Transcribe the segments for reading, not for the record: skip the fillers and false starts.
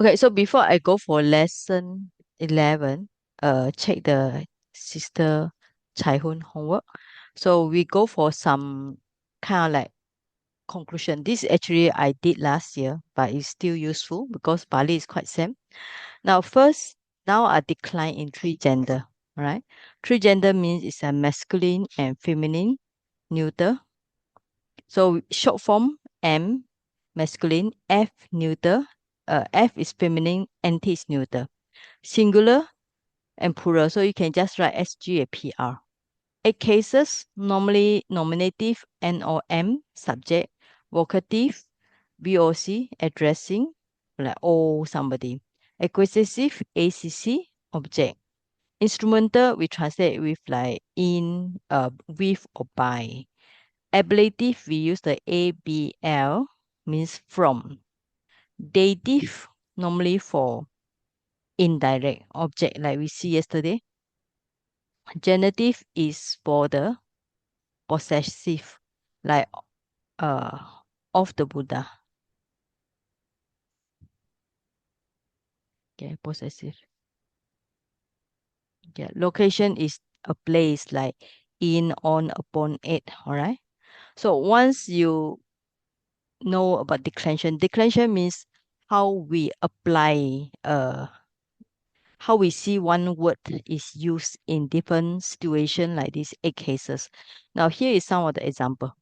Okay, so before I go for lesson 11, check the sister Chai Hun homework. So we go for some kind of like conclusion. This actually I did last year, but it's still useful because Pali is quite same. Now, first, now a decline in three gender, right? Three gender means it's a masculine and feminine, neuter. So short form M, masculine, F, neuter. F is feminine, NT is neuter. Singular and plural. So you can just write SG and PR. Eight cases, normally nominative, NOM, subject, vocative, VOC, addressing, like oh somebody. Acquisitive, ACC, object. Instrumental, we translate with like in, with or by. Ablative, we use the ABL, means from. Dative, normally for indirect object, like we see yesterday. Genitive is for the possessive, like uh of the Buddha. Okay, possessive. Yeah, location is a place like in, on, upon, it. All right. So once you know about declension means how we apply how we see one word is used in different situation like these eight cases. Now here is some of the example.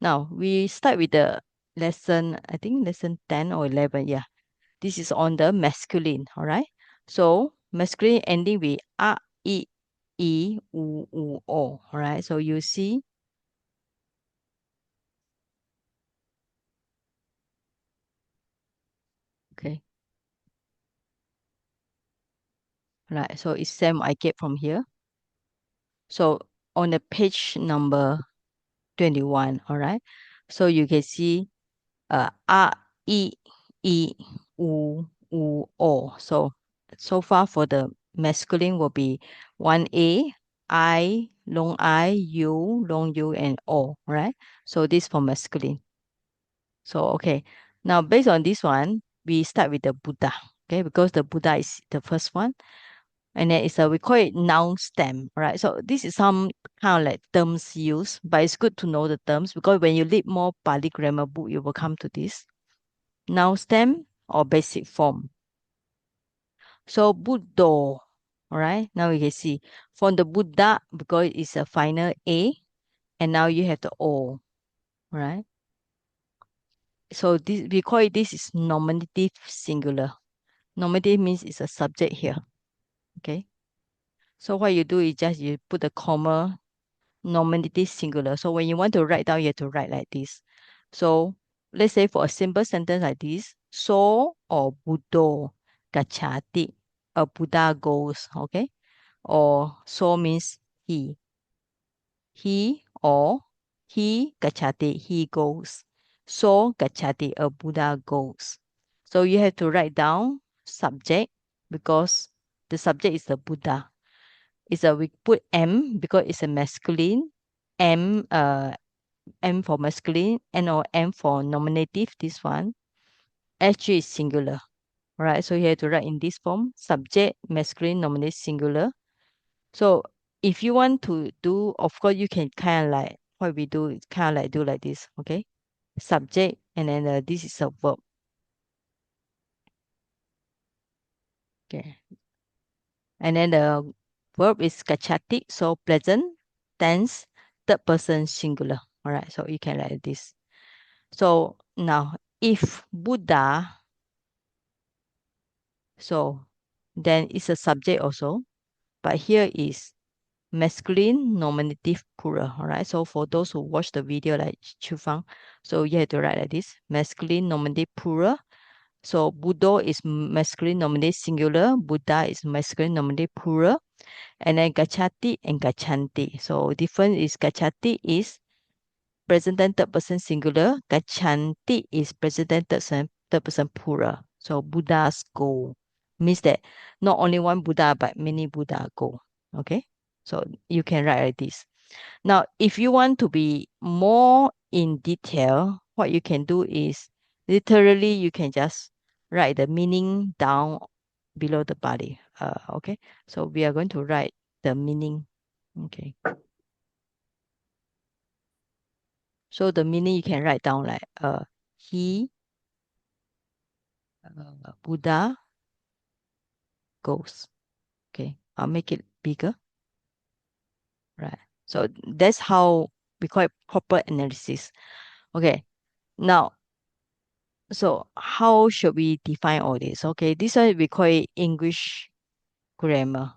Now we start with the lesson, I think lesson 10 or 11. Yeah. This is on the masculine, all right? So masculine ending with a, I, u, o, all right? So you see, okay, right? So it's same I get from here. So on the page number 21, all right? So you can see a, I, u, o. So far for the masculine will be one A, long I, U, long U, and O, right? So this for masculine. So okay. Now based on this one, we start with the Buddha. Okay, because the Buddha is the first one. And then it's a we call it noun stem, right? So this is some kind of like terms used, but it's good to know the terms because when you read more Pali grammar book, you will come to this. Noun stem or basic form. So Buddha, all right? Now you can see from the Buddha because it's a final A, and now you have the O, right? So this we call it this is nominative singular. Nominative means it's a subject here. Okay. So what you do is just you put the comma nominative singular. So when you want to write down, you have to write like this. So let's say for a simple sentence like this, so or Buddha gachati, a Buddha goes, okay? Or so means he. He or he gachati, he goes. So gachati, a Buddha goes. So you have to write down subject because the subject is the Buddha. It's a we put M because it's a masculine. M M for masculine, N or M for nominative, this one. SG is singular. Right. So you have to write in this form. Subject, masculine, nominative, singular. So if you want to do, of course, you can kind of like what we do is kind of like do like this, okay? Subject, and then this is a verb. Okay. And then the verb is kachati, so present tense, third person singular. All right. So you can write this. So now, if Buddha, so then it's a subject also, but here is masculine nominative plural. All right. So for those who watch the video like Chu Fang, so you have to write like this: masculine nominative plural. So Buddha is masculine nominative singular. Buddha is masculine nominative plural. And then gachati and gachanti. So different is gachati is present tense third person singular. Gachanti is present tense third person plural. So Buddhas go means that not only one Buddha but many Buddha go. Okay, so you can write like this. Now, if you want to be more in detail, what you can do is literally you can just write the meaning down below the Pali. Okay, so we are going to write the meaning. Okay, so the meaning you can write down like he Buddha goes. Okay, I'll make it bigger. Right. So that's how we call it proper analysis. Okay. Now, so how should we define all this? Okay, this one we call it English grammar.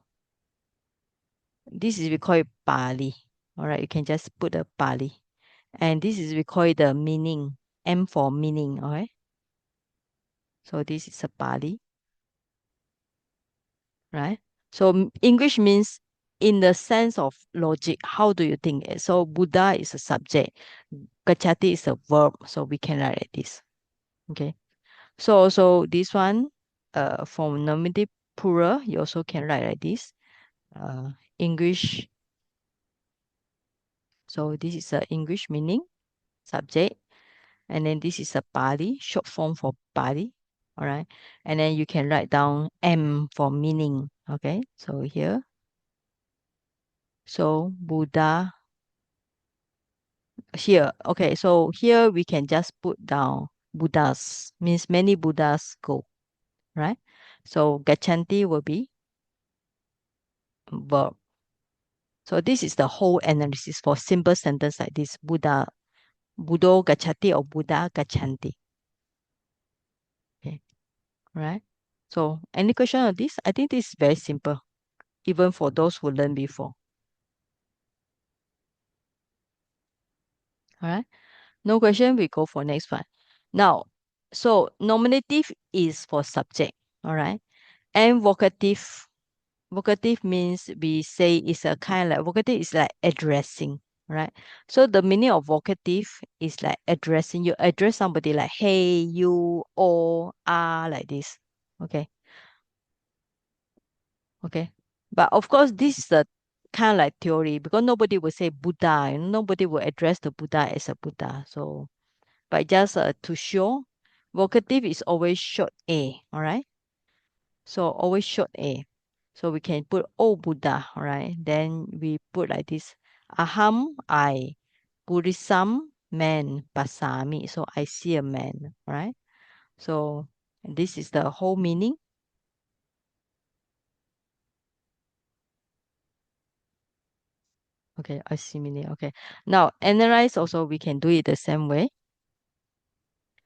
This is we call it Pali. All right, you can just put a Pali. And this is we call it the meaning. M for meaning. All right. So this is a Pali, right? So English means in the sense of logic. How do you think it? So Buddha is a subject. Gachati is a verb. So we can write like this. Okay. So also this one, from nominative plural, you also can write like this. English. So this is a English meaning subject, and then this is a Pali short form for Pali. All right, and then you can write down M for meaning. Okay, so here, so Buddha here. Okay, so here we can just put down Buddhas means many Buddhas go. Right, so Gachanti will be verb. So this is the whole analysis for simple sentence like this. Buddho gacchati or Buddha gachanti. Okay, right? So any question on this? I think this is very simple, even for those who learned before. All right. No question, we go for next one. Now, so nominative is for subject. All right. And vocative. Vocative means we say it's a kind of like vocative is like addressing, right? So the meaning of vocative is like addressing. You address somebody like hey, you, or are like this. Okay. Okay. But of course, this is a kind of like theory because nobody will say Buddha, and nobody will address the Buddha as a Buddha. So, but just to show, vocative is always short A, all right? So always short A. So we can put O Buddha, all right? Then we put like this. Aham, I. Buddhism, man. Pasami. So I see a man, right? So this is the whole meaning. Okay, I see meaning. Okay. Now analyze also we can do it the same way.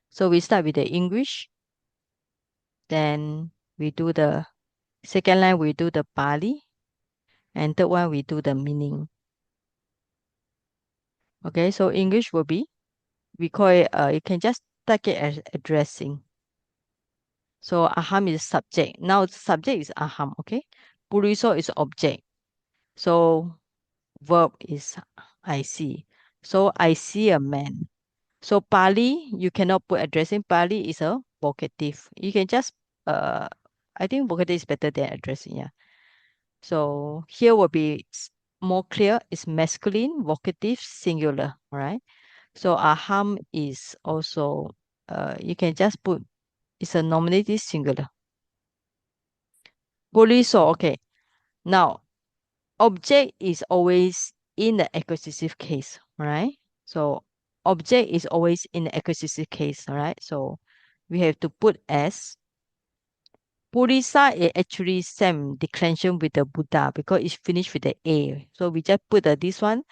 So we start with the English, then we do the second line, we do the Pali, and third one we do the meaning. Okay, so English will be we call it you can just take it as addressing. So aham is subject. Now subject is aham, okay? Puriso is object. So verb is I see. So I see a man. So Pali, you cannot put addressing. Pali is a vocative. You can just I think vocative is better than addressing, yeah. So here will be more clear. It's masculine, vocative, singular, right? So aham is also you can just put it's a nominative singular. Poliso, okay. Now object is always in the acquisitive case, right? So object is always in the acquisitive case, all right? So we have to put as Purisa is actually same declension with the Buddha because it's finished with the A. So we just put this one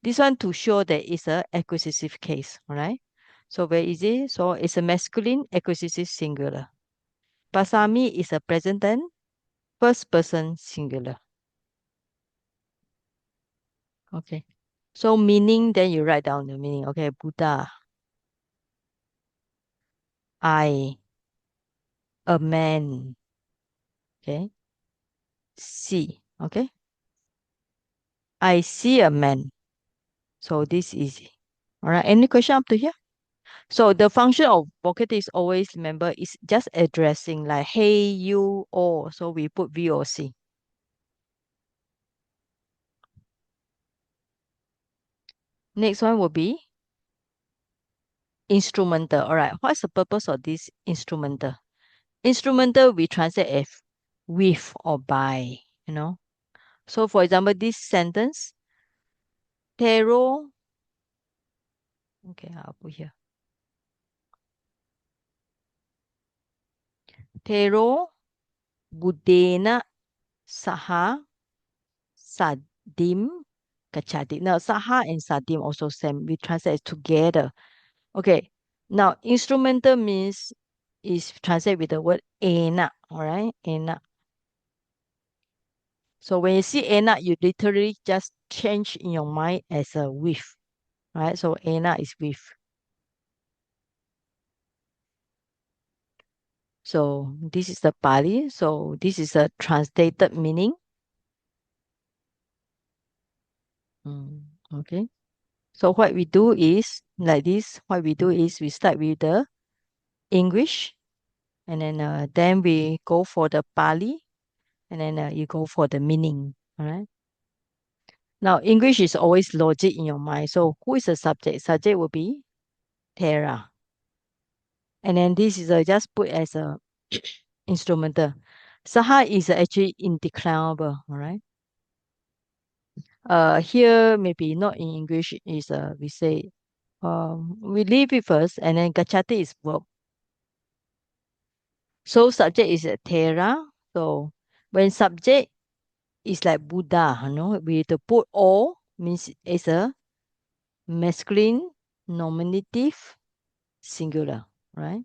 to show that it's a acquisitive case, all right? So very easy. So it's a masculine acquisitive singular. Pasami is a present tense, first person singular. Okay. So meaning, then you write down the meaning. Okay, Buddha, I, a man. Okay, see. Okay, I see a man. So this is easy. All right. Any question up to here? So the function of vocative is always remember is just addressing like hey, you, or. So we put V or C. Next one will be instrumental. All right. What's the purpose of this instrumental? Instrumental we translate as with or by, you know. So for example, this sentence, Tero, okay, I'll put here. Tero budena saha sadim kachati. Now, saha and sadim also same. We translate as together. Okay. Now, instrumental means is translated with the word enak, all right? Enak. So when you see enak, you literally just change in your mind as a with, right? So enak is with. So this is the Pali. So this is a translated meaning. Okay. So what we do is like this. What we do is we start with the English, and then we go for the Pali, and then you go for the meaning. All right. Now English is always logic in your mind. So who is the subject? Subject will be Terra, and then this is just put as a instrumental. Saha is actually indeclarable. All right. Here maybe not in English is we say we leave it first, and then gachati is verb. So subject is a Terra. So when subject is like Buddha, you know, we to put all means it's a masculine nominative singular, right?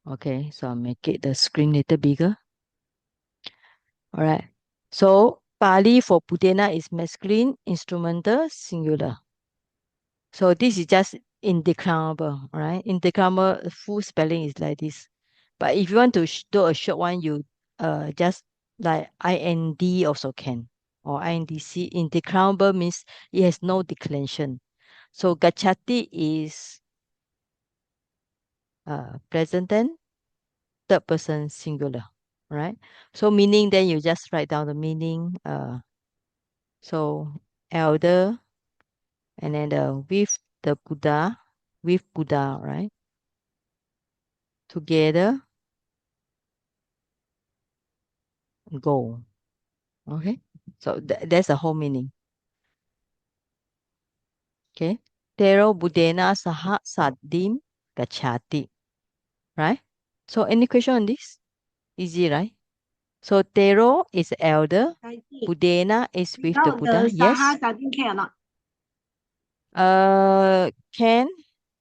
Okay, so I'll make it the screen little bigger. All right. So Pali for Pudena is masculine, instrumental, singular. So this is just indeclarable, right? Indeclarable full spelling is like this. But if you want to do a short one, you just like IND also can. Or INDC. Indeclarable means it has no declension. So Gachati is present tense, third person singular, right? So meaning then you just write down the meaning. So elder, and then with the Buddha, with Buddha, right? Together, go. Okay. So that's the whole meaning. Okay. Tero Budena Saha Sadim Gachati. Right? So any question on this? Easy, right? So Tero is elder. Budena is with the Buddha. Yes. Can,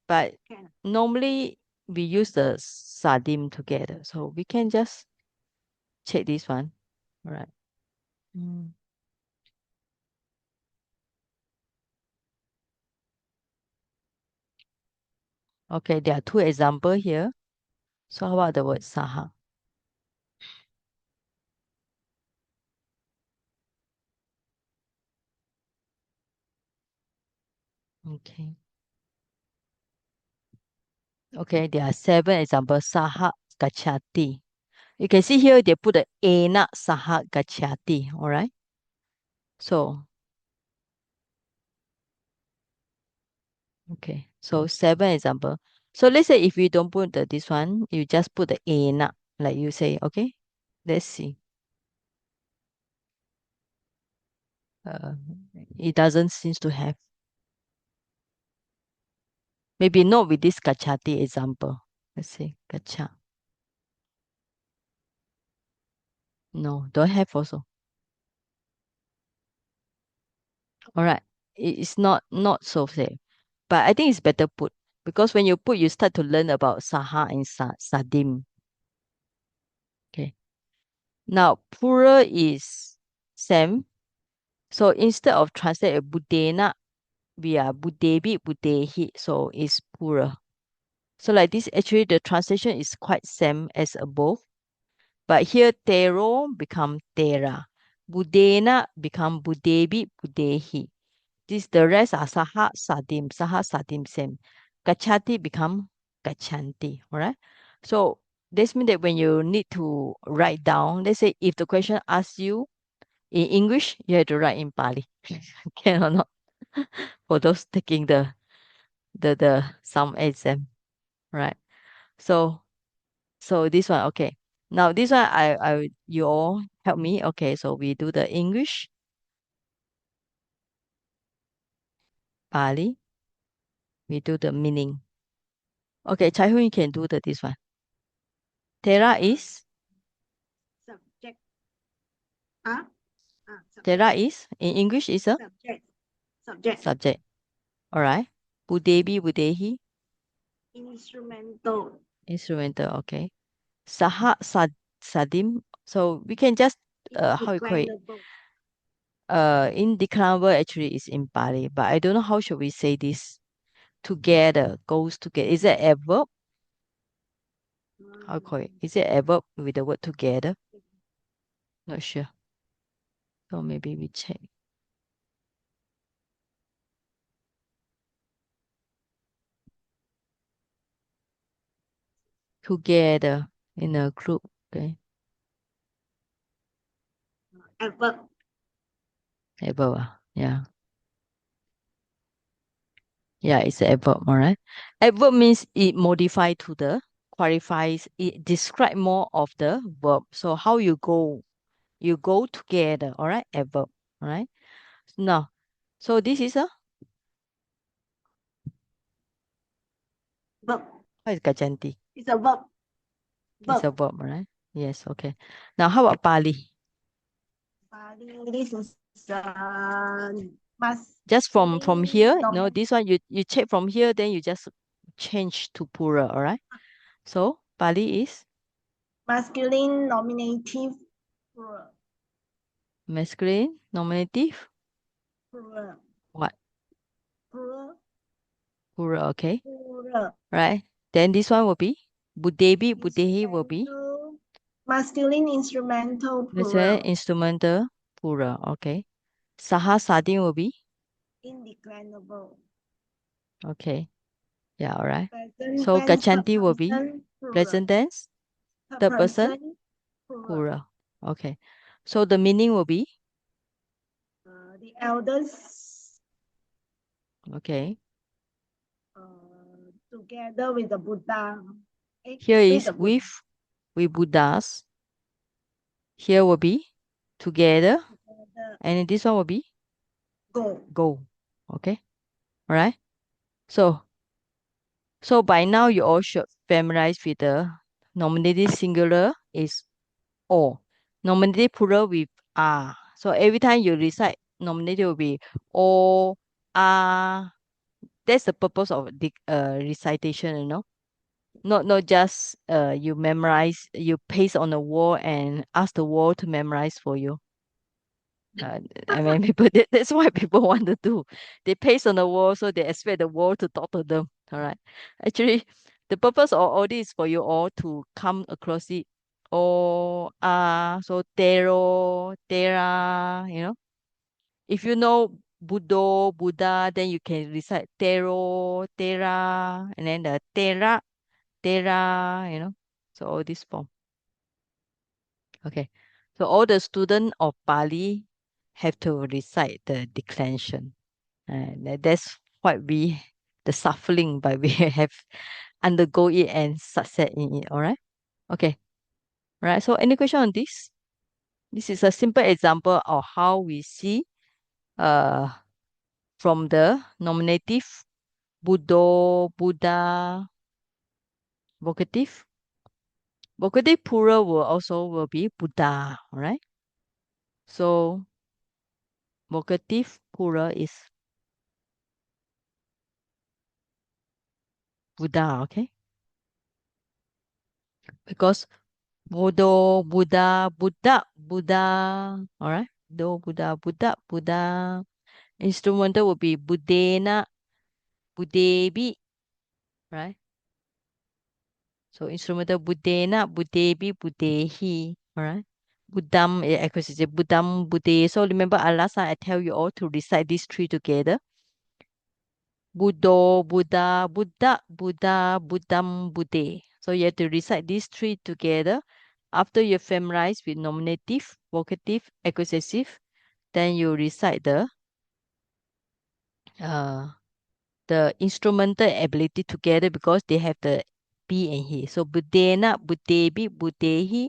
but normally we use the sadim together. So we can just check this one. All right. Mm. Okay, there are two examples here. So how about the word saha? Okay. Okay, there are seven examples. Saha gachati. You can see here they put the ena saha gachati. All right. So okay. So seven example. So let's say if you don't put this one, you just put the ena, like you say. Okay. Let's see. Uh, it doesn't seems to have. Maybe not with this gachati example. Let's see. Gacha. No, don't have also. All right. It's not so safe. But I think it's better put because when you put, you start to learn about Saha and Sadim. Okay. Now, plural is same. So instead of translate a Budena, we are Budebi, Budehi. So it's plural. So like this, actually the translation is quite same as above. But here Tero become Tera. Budena become Budebi, Budehi. This the rest are Saha, Sadim same. Gachati become Gachanti. Alright. So this means that when you need to write down, let's say if the question asks you In English, you have to write in Pali. Can or not? For those taking the some exam, right? So this one, okay. Now this one, you all help me. Okay, so we do the English, Pali. We do the meaning. Okay, Chai Hui, you can do this one. Tera is Subject. Ah, Tera subject. is in English is a Subject. Subject. subject. All right. Budebi, Budehi, Instrumental. instrumental. Okay. Sadim. So we can just how you call it? Indeclinable. Indeclinable actually is in Pali, but I don't know how should we say this. Together goes together. Is it a verb? How you call it? Is it a verb with the word together? Not sure. So maybe we check. Together in a group. Okay. Adverb. Adverb. Yeah. Yeah, it's an adverb, all right. Adverb means it modify to the qualifies, it describe more of the verb. So how you go together, all right? Adverb, all right? Now, so this is a Verb. what is gajanti? It's a verb. It's a Verb. verb, right? Yes, okay. Now how about Pali? Pali, this is Just from here, no, dominant. this one you check from here, then you just change to plural, all right? So Pali is Masculine nominative. Plural. masculine, nominative, Plural. what? Plural. Plural, okay. Plural. Right? Then this one will be Budebi, Budehi will be Instrumental. Masculine instrumental. that's where Plural. instrumental plural. Okay. Saha Sadin will be Indeclinable. okay. Yeah, all right. Present So tense. Third Gachanti will be person. present Plural. tense, Third third person, person. Plural. plural. Okay. So the meaning will be The elders okay. together with the Buddha. Here With is the Buddha. with Buddhas. Here will be together, Together. and this one will be Go. go. Okay. All right. So by now you all should familiarize with the nominative singular is O. Nominative plural with R. So every time you recite nominative will be O, R. That's the purpose of the recitation, you know. Not just you memorize, you paste on the wall and ask the wall to memorize for you. I mean, people that's why people want to do. They paste on the wall, so they expect the wall to talk to them. All right. Actually, the purpose of all this is for you all to come across it. Oh, so Tero, Tera, you know. If you know Buddha, then you can recite Tero, Tera, and then the Tera, Tera, you know. So all this form. Okay. So all the students of Bali have to recite the declension. And that's what the suffering, but we have undergo it and success in it. All right. Okay. Right. So any question on this? This is a simple example of how we see uh from the nominative Buddha, Buddha, vocative. Vocative plural will be Buddha. All right. So vocative plural is Buddha. Okay. Because Buddha. All right. Buddha. Instrumental will be Buddena, Buddebi, right? So instrumental Buddena, Buddebi, Buddehi, all right? Buddham, acquisition, Buddham, Budde. So remember, last time I tell you all to recite these three together. Buddho, Buddha, Buddha, Buddha, Buddham, Budde. So you have to recite these three together. After you familiarize with nominative, vocative, accusative, then you recite uh the instrumental ability together because they have the be and he. So budena, budebi, budehi.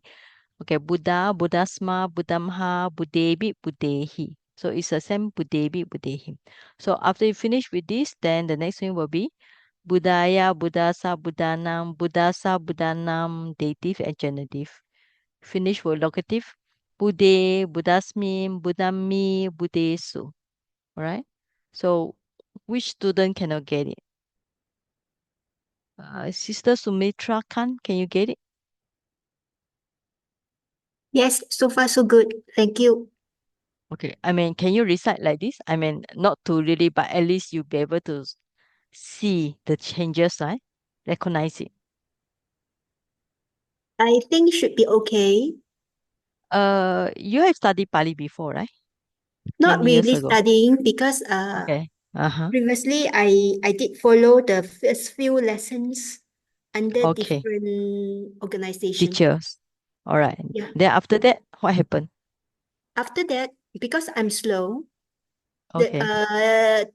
Okay, Buddha, Buddhasma, Buddhamha, Budebi, Budehi. So it's the same Budebi, Budehi. So after you finish with this, then the next one will be Buddhaya, Buddhasa, Buddhanam, Buddhasa, Buddhanam, dative and genitive. Finish with locative. Bude, Buddhasmi, Buddhami, Buddhesu. Alright? So which student cannot get it? Sister Sumitra Khan, can you get it? Yes, so far so good. Thank you. Okay, I mean, can you recite like this? I mean, not to really, but at least you'll be able to see the changes, right? Recognize it. I think should be okay. You have studied Pali before, right? Not Many years really ago. studying because Okay. Uh-huh. previously I did follow the first few lessons under Okay. different organization. Teachers. All right. Yeah. Then after that, what happened? After that, because I'm slow, Okay.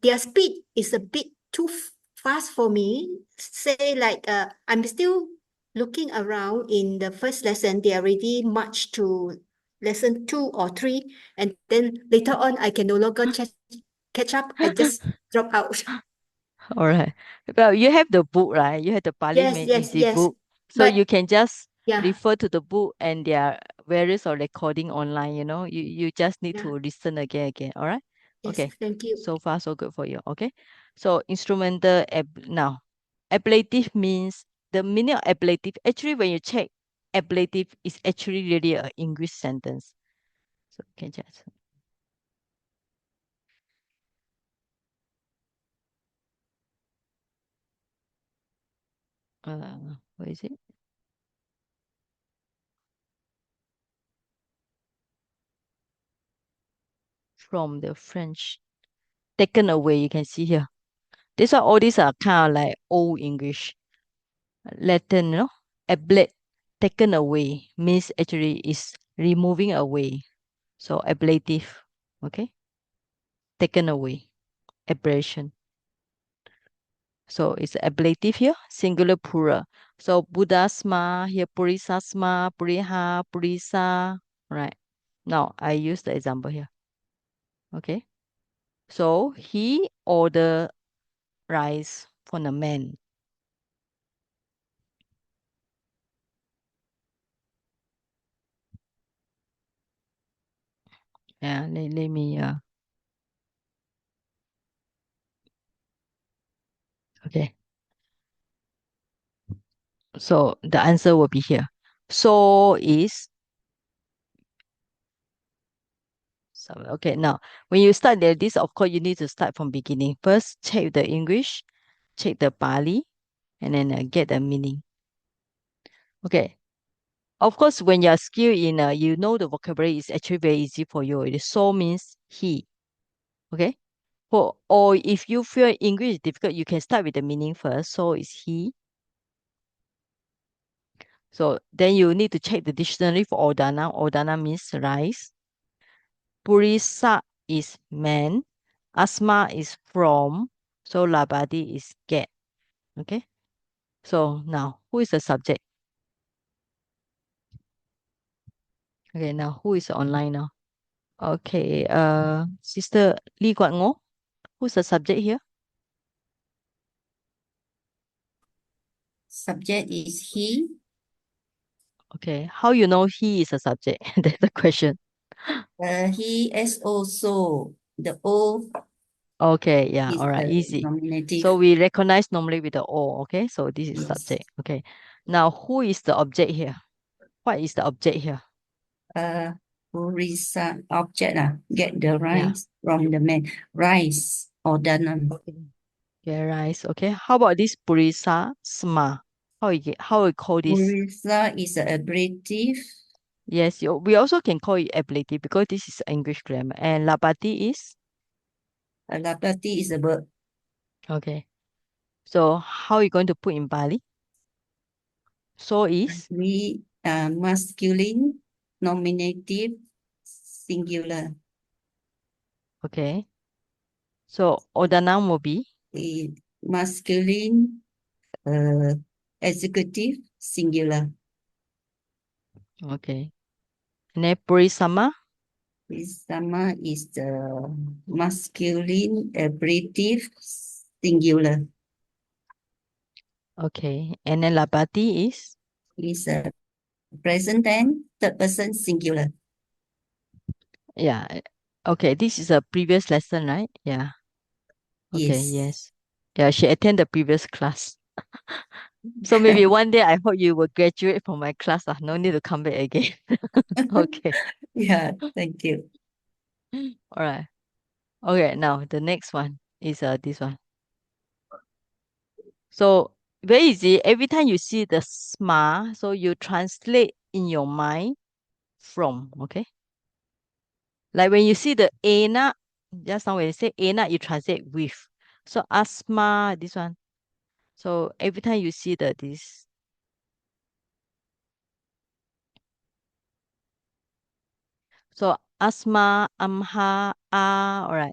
their speed is a bit too fast for me. Say like I'm still looking around in the first lesson, they already marched to lesson 2 or 3, and then later on I can no longer catch up. I just drop out. All right. Well, you have the book, right? You have the Pali Yes, Made yes, Easy yes. book. So But you can just yeah, refer to the book and there are various or recording online, you know. You just need yeah, to listen again. All right? yes, Okay. thank you. So far so good for you. Okay. So instrumental now. Ablative means the meaning of ablative. Actually, when you check, ablative is actually really an English sentence. So can just what is it? From the French. Taken away, you can see here. These are all these are kind of like old English. Latin, no? Ablate, taken away, means actually is removing away. So ablative, okay? Taken away, abrasion. So it's ablative here, singular plural. So Buddhasma, here Purisasma, Puriha, Purisa, right? Now I use the example here, okay? So he ordered rice for the man. Yeah, let me, okay. So the answer will be here. So is so okay. Now when you start there, this of course you need to start from beginning. First check the English, check the Pali, and then get the meaning. Okay. Of course, when you're skilled in, you know the vocabulary is actually very easy for you. It is so means he. Okay. Or if you feel English is difficult, you can start with the meaning first. So is he. So then you need to check the dictionary for Odana. Odana means rice. Purisa is man. Asma is from. So labadi is get. Okay. So now who is the subject? Okay, now who is online now? Okay, Sister Lee Guan Ngo, who's the subject here? Subject is he. Okay, how you know he is a subject? That's the question. He is also the O Okay, yeah, is all right, the easy. So nominative. we recognize normally with the O, okay? So this is Yes. subject. Okay. Now who is the object here? What is the object here? Who is object get the Yeah. rice from the man. Rice or danam. Okay. Yeah, rice. Okay. How about this purisa sma? How we call this? Purisa is a ablative. Yes, we also can call it ablative because this is English grammar. And labati is Labati is a verb. okay. So how are you going to put in Bali? So is We masculine, nominative, singular. Okay. So order noun will be Masculine, executive, singular. okay. And then Purisama. Sama is the masculine, ablative, singular. Okay. And then Labati is Is a present tense, third person, singular. yeah. Okay, this is a previous lesson, right? Yeah. Okay, yes. Yeah, she attended the previous class. So maybe one day I hope you will graduate from my class. No need to come back again. Okay. Yeah, thank you. All right. Okay, now the next one is this one. So very easy. Every time you see the sma, so you translate in your mind from, okay? Like when you see the ena, just now when you say ena, you translate with. So asma, this one. So every time you see this. So asma, amha, alright.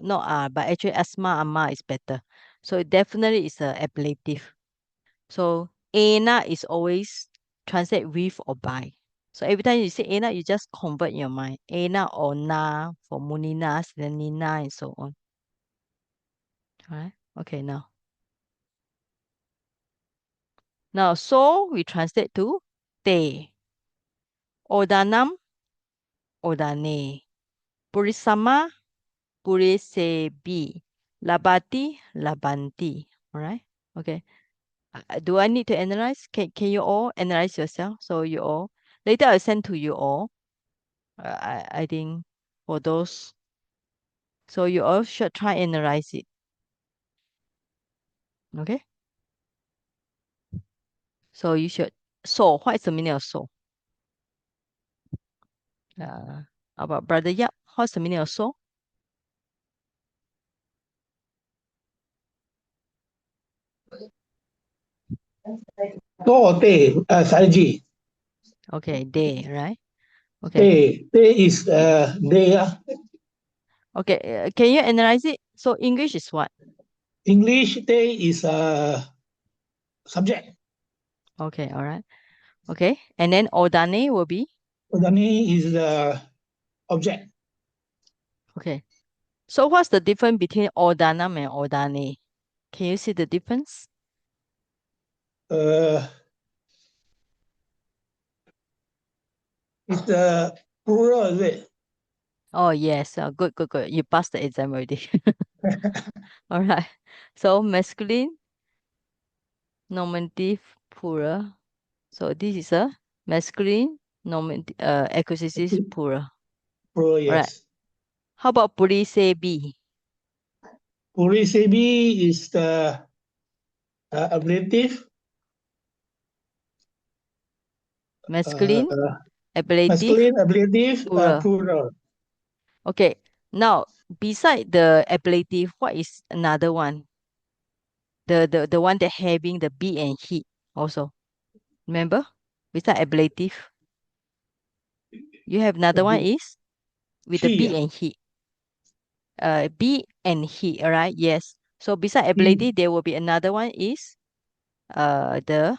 Not but actually asma, amma is better. So it definitely is a ablative. So ena is always translate with or by. So every time you say ena, you just convert in your mind. Ena or na for munina, selenina, and so on. Alright. Okay, now. Now, so we translate to te. Odanam, odane. Purisama, purisebi. Labati, labanti. Alright? Okay. Do I need to analyze? Can you all analyze yourself? So you all. Later I'll send to you all. I think for those. So you all should try and analyze it. Okay? So you should. So, what is the meaning of so? About Brother Yap, what's the meaning of so? So, day, Saiji. Okay, day, right? Okay. Day is day. Okay, can you analyze it? So English is what? English day is subject. Okay, all right. Okay, and then odane will be? Odani is the object. Okay. So what's the difference between odanam and odane? Can you see the difference? Uh, it's the plural, is it? Oh, yes. Good, good, good. You passed the exam already. All right. So masculine, nominative, plural. So this is a masculine, nominative, accusative, plural. Plural, All right. yes. How about purisebi? Purisebi is the ablative. Masculine, Uh, ablative, masculine, ablative, plural. plural. Okay. Now, beside the ablative, what is another one? The one that having the be and he also. Remember? Beside ablative, you have another one is with the He, be and he. Be and he, all right? Yes. So beside he, ablative, there will be another one is the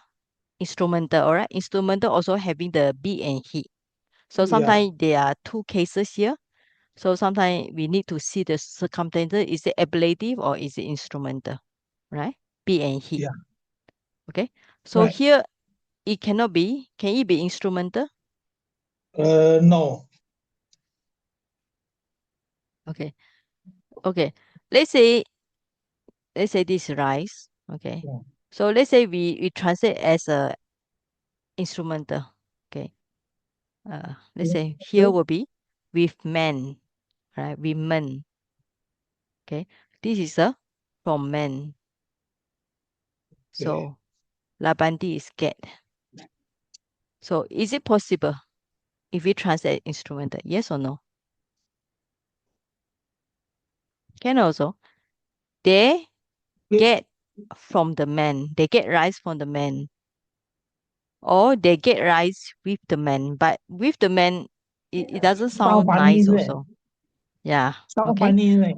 instrumental, all right? Instrumental also having the be and he. So yeah, sometimes there are two cases here. So sometimes we need to see the circumstances. Is it ablative or is it instrumental? Right? Be and he. yeah, Okay. So right. here it cannot be. Can it be instrumental? No. Okay. Okay. Let's say this rice. Okay. Yeah. So let's say we translate as a instrumental. Okay. Let's say here will be with men, right? Women. Okay. This is a from men. Okay. So Labanti is get. So is it possible if we translate instrumental? Yes or no? Can also. They get from the man. They get rice from the man. Or they get rice with the man. But with the man, it doesn't Sound sound funny, nice isn't it? also. Yeah. Sound Okay. funny, right?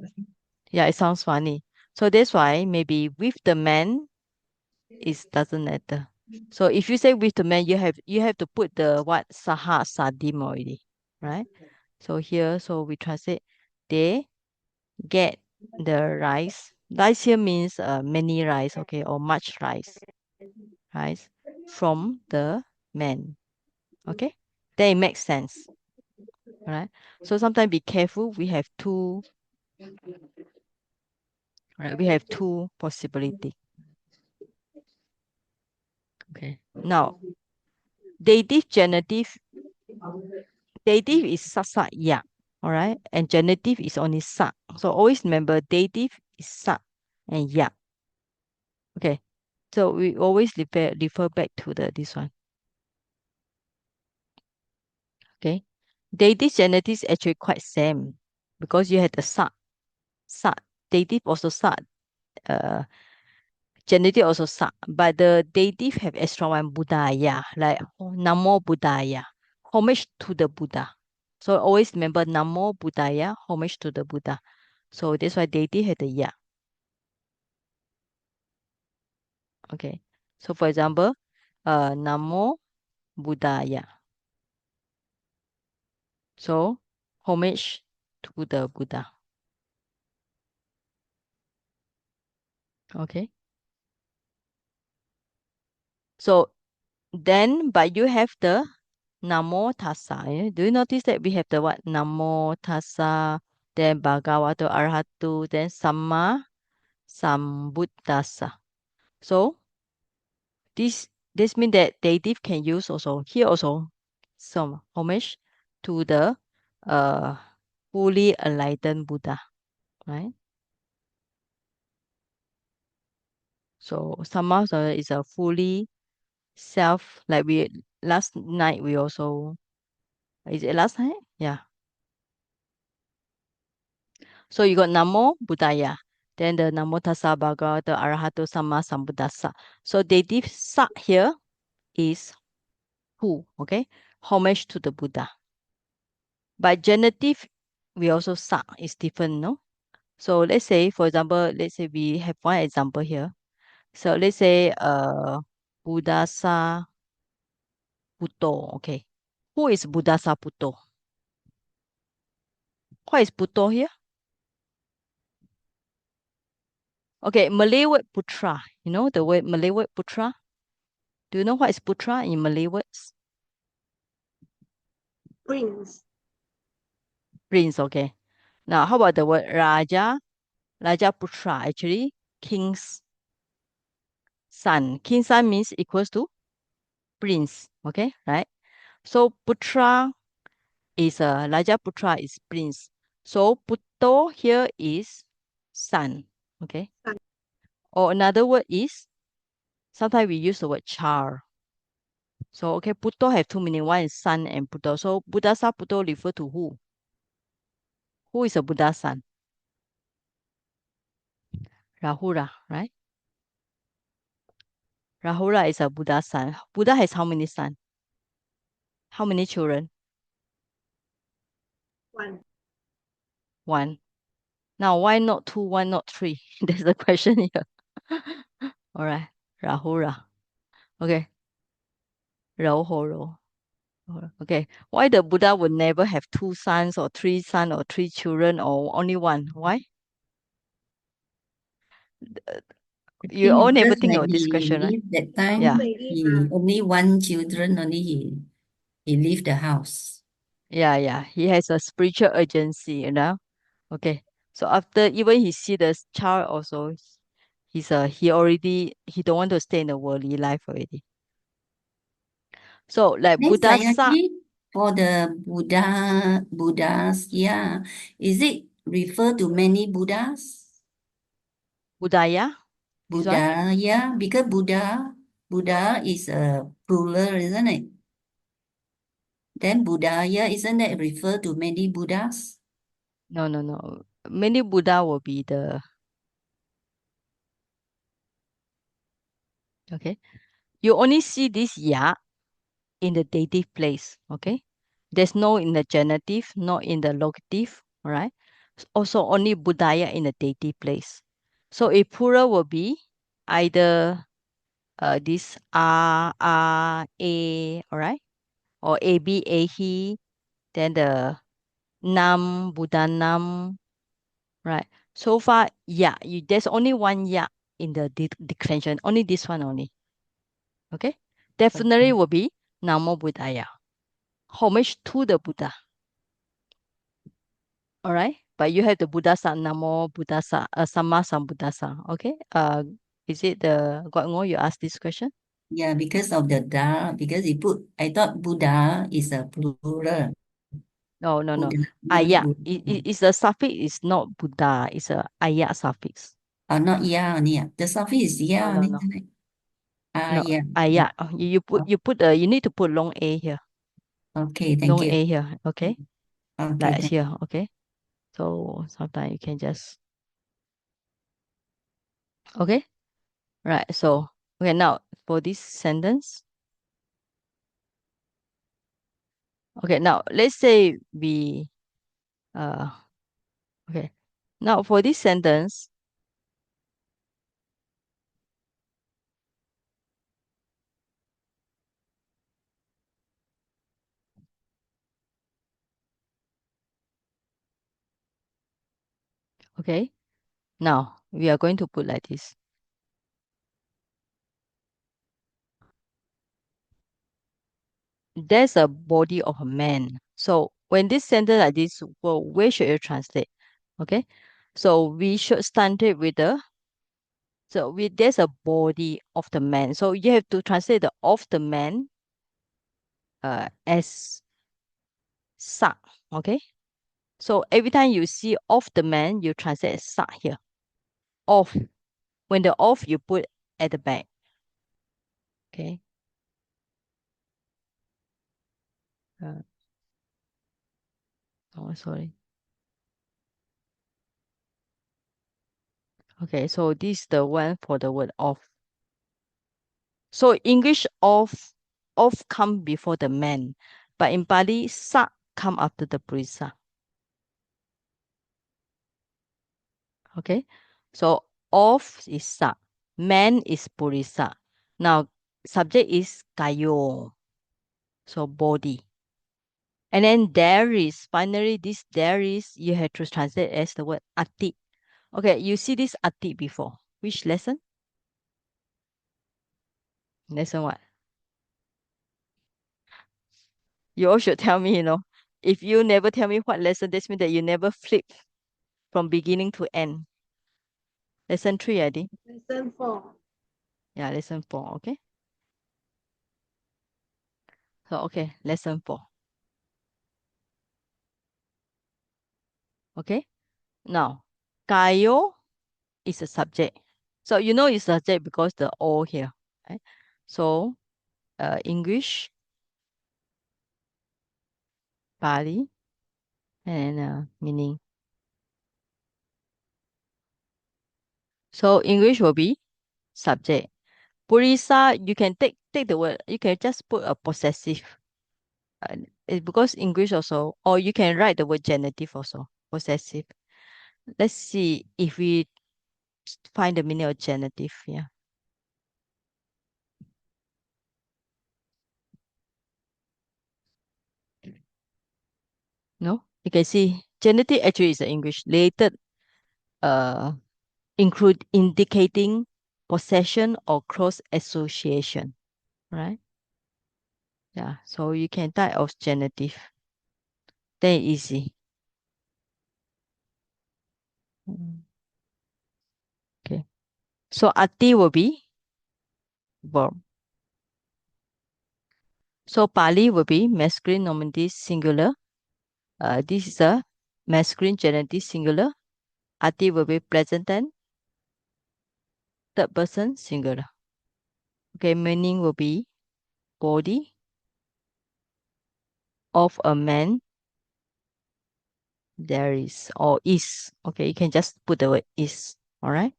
Yeah, it sounds funny. So that's why maybe with the man it doesn't matter. So if you say with the man, you have to put the what saha sadim already, right? So here, so we translate they get the rice. Rice here means many rice, okay, or much rice from the man. Okay, then it makes sense, right? So sometimes be careful. We have two, right? We have two possibility. Okay. Now, dative, genitive. Dative is sa sa ya, all right, and genitive is only sa. So always remember, dative is sa and ya. Okay. So we always refer back to this one. Okay. Dative genitive is actually quite same because you had the sa. Dative also sa. Genitive also sa. But the dative have extra one Buddhaya, like Namo Buddhaya, homage to the Buddha. So always remember Namo Buddhaya, homage to the Buddha. So that's why dative had the ya. Okay. So for example, Namo Buddhaya. So homage to the Buddha. Okay. So then, but you have the Namo Tassa. Do you notice that we have the what? Namo Tassa, then Bhagavato Arhatu, then Samma Sambuddhassa. So this means that dative can use also here also some homage to the uh fully enlightened Buddha, right? So Samma is a fully self, like we last night we also, is it last night? Yeah. So you got Namo Buddhaya, then the Namo Tassa Bhagavata Arahato Samma Sambuddhassa. So dative sa here is who, okay? Homage to the Buddha. But genitive, we also sa is different, no? So let's say, for example, let's say we have one example here. So let's say Buddhasa Puto, okay. Who is Buddhasa Puto? What is Puto here? Okay, Malay word putra. You know the word Malay word putra? Do you know what is putra in Malay words? Prince. Prince, okay. Now, how about the word Raja? Raja Putra, actually, king's son. King's son means equals to prince, okay, right? So Putra is Raja Putra is prince. So Putto here is son, okay? Son. Or another word is, sometimes we use the word child. So, okay, Putto have two meaning. One is son and Putto. So Buddhasa Putto refer to who? Who is a Buddha son? Rahula, right? Rahula is a Buddha son. Buddha has how many sons? How many children? One. One. Now, why not two? Why not three? That's the question here. All right. Rahula. Okay. Rahoro. Okay. Why the Buddha would never have two sons or three sons or three children or only one? Why? I You all think never just think like of this he question, right? lived that Yeah. time, Lady, he only one children, only he leave the house. Yeah. He has a spiritual urgency, you know. Okay. So after even he see the child also, he don't want to stay in the worldly life already. So like Then Buddha sa Sayaki, for the Buddhas, yeah, is it refer to many Buddhas? Buddhaya, this one? Buddha, yeah, because Buddha is a plural, isn't it? Then Buddhaya, isn't that refer to many Buddhas? No. Many Buddha will be the okay. You only see this ya in the dative place, okay? There's no in the genitive, not in the locative, all right? Also only Buddhaya in the dative place. So a plural will be either this A, all right? Or A, B, A, he, then the Nam, Buddha Nam, right? So far, yeah, there's only one yeah in the declension, only this one only. Okay? Definitely will be Namo Buddhaya. Homage to the Buddha. All right? But you have the Buddhasa, Namo Buddhasa, Sama Sambuddhasa. Okay? Is it the Guat Ngo you asked this question? Yeah, because of the da, because I thought Buddha is a plural. No. Buddha, Ayat. Buddha. It's the suffix is not Buddha. It's a ayat suffix. Oh, not ya only. The suffix is ya No. only, isn't it? Ah, No. yeah. Ayat. You need to put long A here. Okay, thank Long you. A here. Okay? Okay, Like thank here. Okay? So sometimes you can just okay? Right. So okay, now for this sentence. Okay, now let's say we okay. Now for this sentence, okay? Now we are going to put like this. There's a body of a man. So when this sentence like this, well, where should you translate? Okay. So we should start it with there's a body of the man. So you have to translate the of the man as sa. Okay. So every time you see of the man, you translate as sa here. Of. When the of you put at the back. Okay. Uh, oh, sorry. Okay, so this is the one for the word of. So English of come before the man, but in Pali sa come after the purisa. Okay, so of is sa, man is purisa. Now subject is kayo, so body. And then there is finally this there is you have to translate as the word ati. Okay, you see this ati before. Which lesson? Lesson what? You all should tell me, If you never tell me what lesson, this means that you never flip from beginning to end. Lesson 3, I think. Lesson 4. Yeah, lesson 4, okay? So, okay, lesson 4. Okay? Now, kayo is a subject. So, it's a subject because the O here, right? So, English, Pali, and meaning. So, English will be subject. Purisa, you can take the word, you can just put a possessive. Because English also, or you can write the word genitive also, possessive. Let's see if we find the meaning of genitive. Yeah. No, you can see genitive actually is the English related, uh, include indicating possession or close association, right? Yeah. So you can type of genitive. Then easy. Okay. So ati will be verb. So Pali will be masculine nominative singular. This is a masculine genitive singular. Ati will be present tense, third person singular. Okay, meaning will be body of a man there is or is. Okay, you can just put the word is. All right.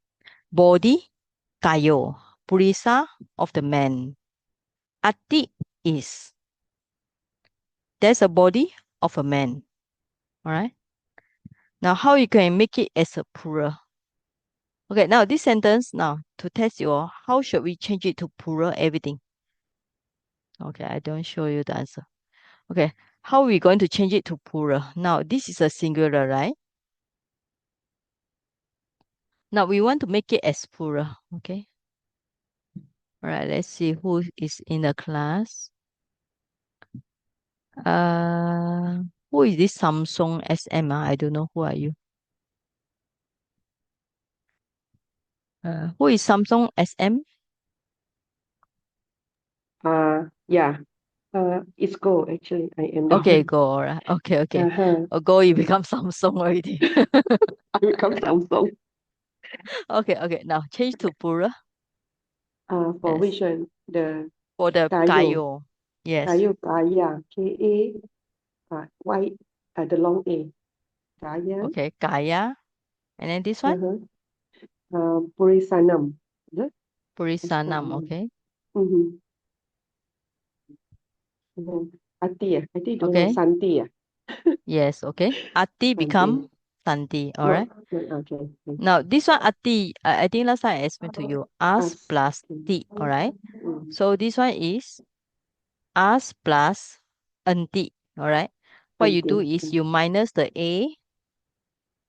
Body, kayo. Purisa of the man. Ati is. There's a body of a man. All right. Now, how you can make it as a plural? Okay, now this sentence, now to test you all, how should we change it to plural everything? Okay, I don't show you the answer. Okay, how are we going to change it to plural? Now, this is a singular, right? Now, we want to make it as plural, okay? All right, let's see who is in the class. Who is this Samsung SM? I don't know. Who are you? Who is Samsung SM? Yeah. It's Go actually. I am the Okay, one. go. All right. Okay, okay. Uh-huh. Go, you become Samsung already. I become Samsung. Okay, okay. Now change to plural. For Yes. which one? The For the Kayo. kayo. Yes. Kaya. K-A. Y. The long A. Kaya. Okay, kaya. And then this one? Uh-huh. Purisanam. Is it? Purisanam. Purisanam. Okay. Mm-hmm. Mm-hmm. Ati. Ati don't know. Okay. Santi. Yes. Okay. Ati become Santi. Santi. All right. Okay. Now this one Ati, I think last time I explained to you. As Us. plus ti. All right. Mm. So this one is as plus anti. All right. What you do Santi. is you minus the a,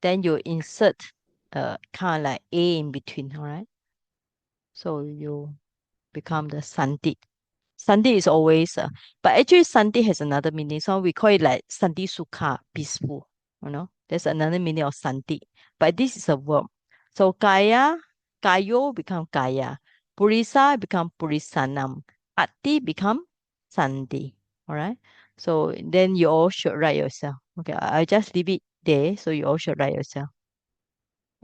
then you insert kind of like a in between. All right. So you become the Santi. Santi is always, but actually Santi has another meaning. So we call it like Santi Sukha, peaceful. You know, there's another meaning of Santi. But this is a verb. So kaya, kayo become kaya. Purisa become purisanam. Ati become Santi. All right. So then you all should write yourself. Okay, I'll just leave it there. So you all should write yourself.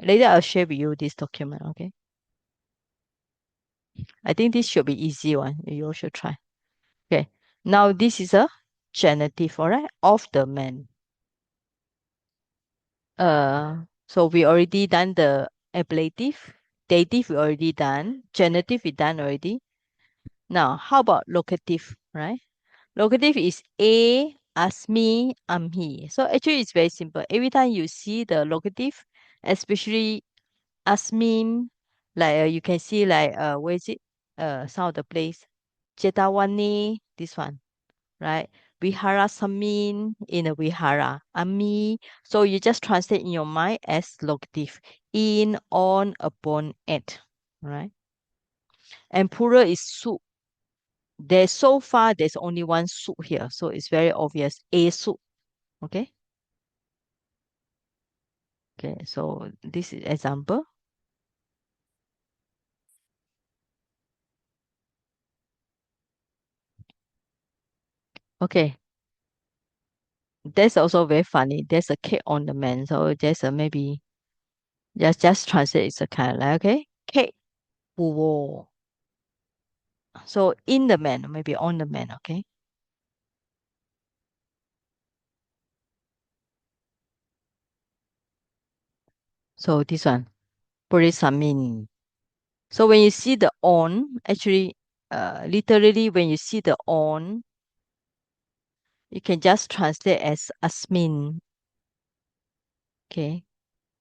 Later I'll share with you this document. Okay. I think this should be easy one. You all should try. Okay. Now this is a genitive, all right, of the man. So we already done the ablative, dative we already done, genitive we done already. Now how about locative, right? Locative is a, as me, am he. So actually it's very simple. Every time you see the locative, especially as me, like you can see like where is it? Some of the place. Jetawani, this one, right? Vihara samin in a vihara. Ami. So you just translate in your mind as locative. In, on, upon, at. Right? And plural is su. There's so far there's only one su here. So it's very obvious. A su. Okay. Okay. So this is example. Okay. That's also very funny. There's a cake on the man. So there's a maybe just translate it's a kind of like okay. Cake. Wo. So in the man, maybe on the man, okay? So this one, purisamin. So when you see the on, actually, literally when you see the on, you can just translate as asmin. Okay.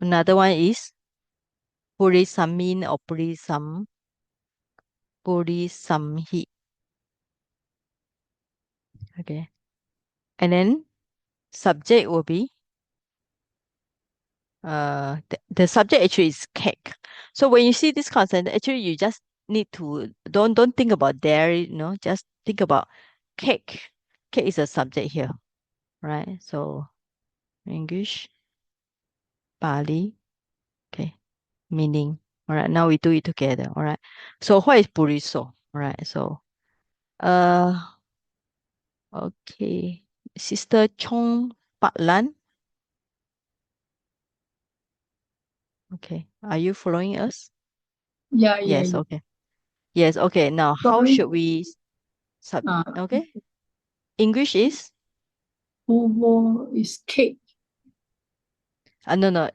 Another one is purisamin or purisamhi. Okay. And then subject will be the subject actually is cake. So when you see this concept, actually you just need to don't think about dairy, just think about cake. Cake is a subject here, right? So English, Pali, okay, meaning. All right, now we do it together. All right. So what is puriso? All right. So uh okay. Sister Chong Pat Lan. Okay. Are you following us? Yeah, Yes, yeah. okay. Yes, okay. Now how Sorry. should we Uh, okay? English is Uvo is cake. no,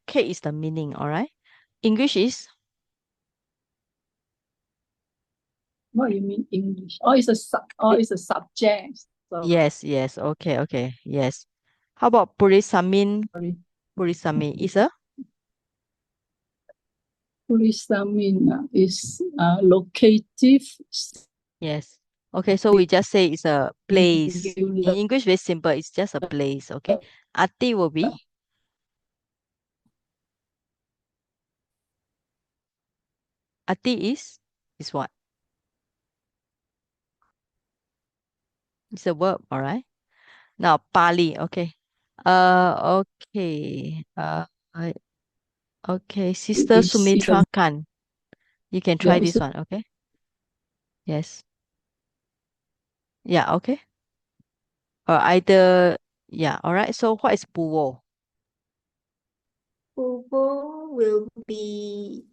cake is the meaning, all right? English is What do you mean English? Oh, it's a it, it's a subject. So yes, okay, yes. How about purisamin? sorry. Purisami is a Purisamina is locative yes. Okay, so we just say it's a place. In singular. English, very simple. It's just a place. Okay. Ati will be Ati is what? It's a verb. All right. Now Pali. Okay. Okay. I- okay. Sister Is Sumitra Khan. You can yeah, try it's this one. Okay. Yes. Yeah. Okay. Or either. Yeah. All right. So what is Puwo? Pupil will be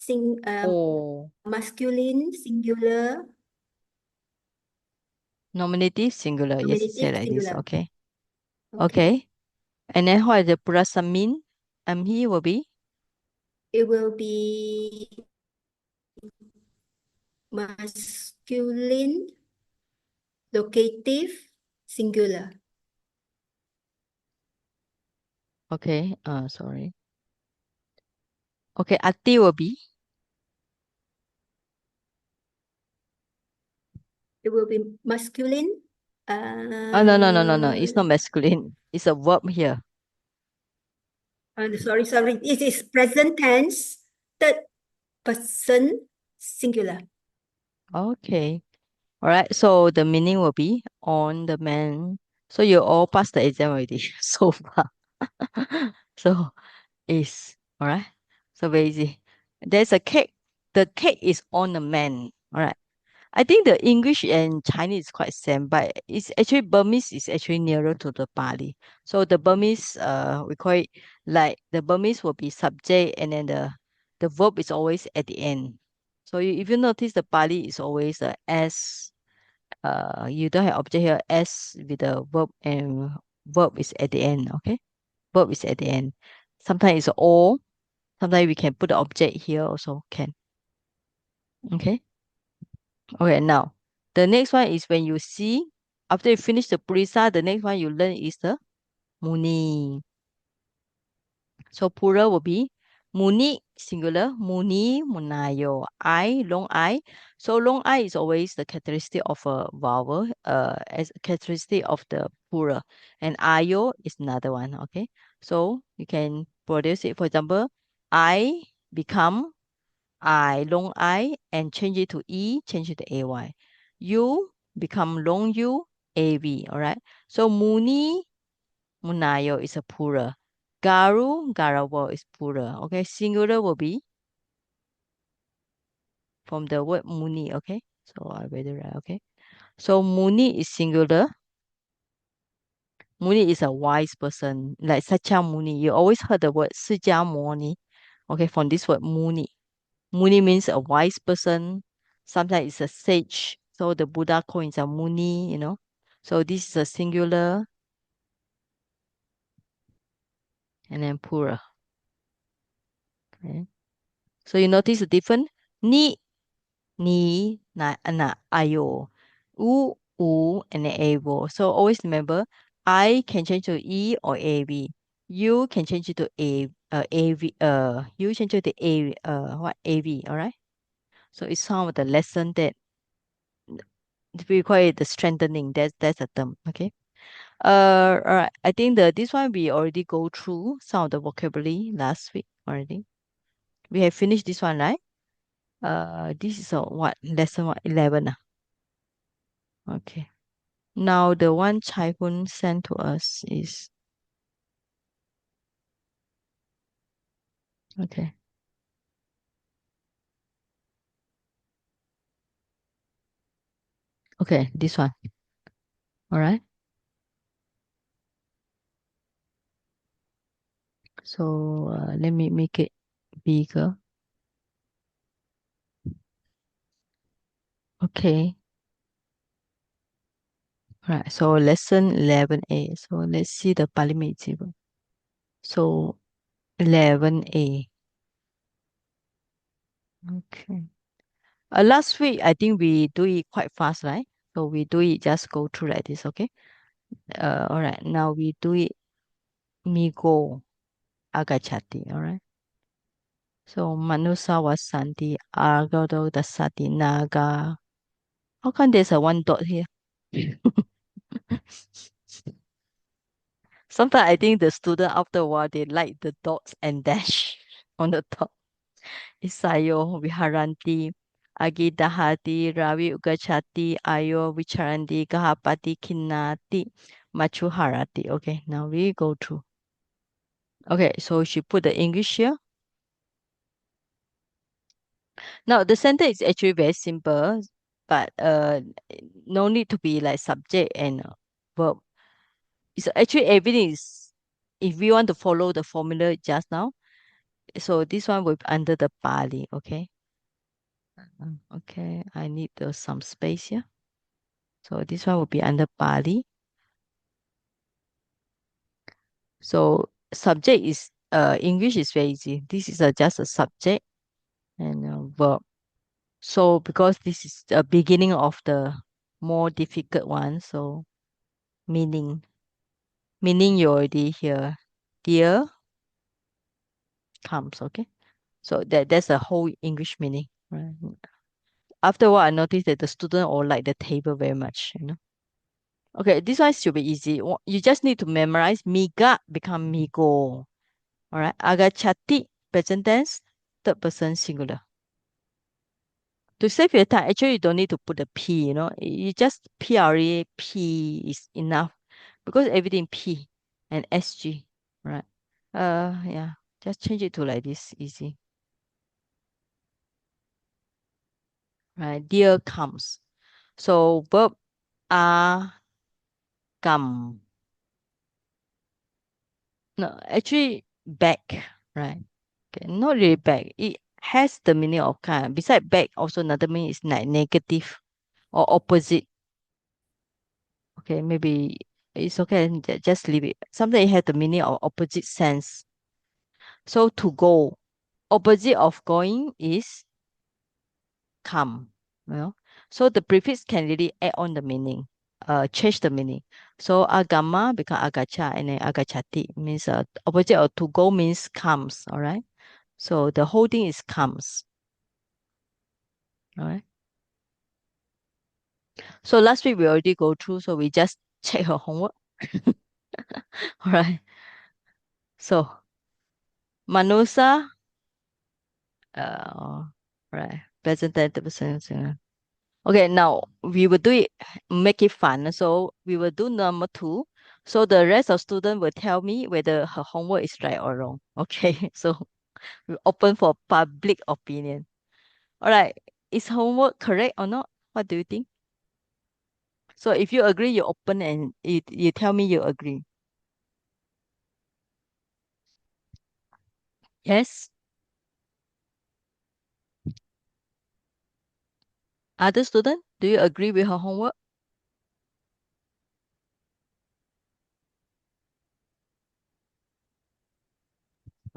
Oh. masculine, singular, Nominative singular. Yes, it say nominative, like this. singular. Okay. Okay. Okay. And then what is the Purasamin? He will be It will be masculine, locative, singular. okay. Sorry. Okay. Ati will be It will be masculine. no. It's not masculine. It's a verb here. Sorry. It is present tense, third person, singular. Okay. All right. So the meaning will be on the man. So you all passed the exam already so far. So is all right. So very easy. There's a cake. The cake is on the man. All right. I think the English and Chinese is quite same, but it's actually Burmese is actually nearer to the Pali. So the Burmese, we call it like the Burmese will be subject, and then the verb is always at the end. So if you notice, the Pali is always a S. You don't have object here. S with the verb, and verb is at the end. Okay, verb is at the end. Sometimes it's all. Sometimes we can put the object here also can. Okay. Okay, now the next one is when you see after you finish the Purisa, the next one you learn is the Muni. So plural will be Muni singular, Muni, Munayo, I, long I. So long I is always the characteristic of a vowel, as a characteristic of the plural. And Ayo is another one. Okay. So you can produce it. For example, I become I, long I, and change it to E, change it to AY. You become long U, AV, all right? So Muni, Munayo is a plural. Garu, Garawa is plural, okay? Singular will be from the word Muni, okay? So I better write, okay? So Muni is singular. Muni is a wise person, like Sacha Muni. You always heard the word Sijia Muni, okay, from this word Muni. Muni means a wise person. Sometimes it's a sage. So the Buddha coins are Muni. So this is a singular and then Pura. Okay. So you notice the difference? Na, ayo. And then avo. So always remember, I can change to E or AV. You can change it to AV. You change it to AV. All right. So it's some of the lesson that we call it the strengthening. That's a term. Okay. All right. I think this one we already go through some of the vocabulary last week already. We have finished this one, right? This is what lesson what 11. Okay. Now the one Chai Hun sent to us is okay. Okay, this one. All right. So let me make it bigger. Okay. All right. So lesson 11A. So let's see the Parliament table. So 11A. Okay. Last week, I think we do it quite fast, right? So we do it, just go through like this, okay? All right. Now we do it migo agachati. All right. So manusa wasanti agado dasati naga. How come there's a one dot here? Sometimes I think the student after a while they like the dots and dash on the top. Isayo viharanti agidahati ravi ugachati ayo vicharanti kahapati kinnati machuharati. Okay, now we go through. Okay, so she put the English here. Now the sentence is actually very simple, but no need to be like subject and verb. It's actually everything is, if we want to follow the formula just now, so this one will be under the Pali, okay? Okay, I need some space here. So this one will be under Pali. So subject is English is very easy. This is just a subject and verb. So because this is the beginning of the more difficult one, so meaning you already hear dear comes, okay? So that's a whole English meaning, right? After a while, I noticed that the student all like the table very much, you know. Okay, this one should be easy. You just need to memorize miga become migo. All right, agachati present tense, third person singular. To save your time, actually you don't need to put the P, you know. You just PRA P is enough because everything P and SG, right? Yeah, just change it to like this, easy. Right, dear comes. So verb are come. No, actually back, right? Okay, not really back. It has the meaning of kind. Beside back, also another meaning is like negative or opposite. Okay, maybe it's okay. Just leave it. Something it has the meaning of opposite sense. So to go, opposite of going is come. You know, so the prefix can really add on the meaning, change the meaning. So agama become agacha and then agachati means opposite of to go means comes. All right. So the whole thing is comes. All right. So last week we already go through, so we just check her homework. All right. So Manusa, right, present tense, person. Okay, now we will do it, make it fun. So we will do number 2. So the rest of students will tell me whether her homework is right or wrong. Okay, so we open for public opinion. All right, is homework correct or not? What do you think? So if you agree, you open and you tell me you agree. Yes. Other student, do you agree with her homework?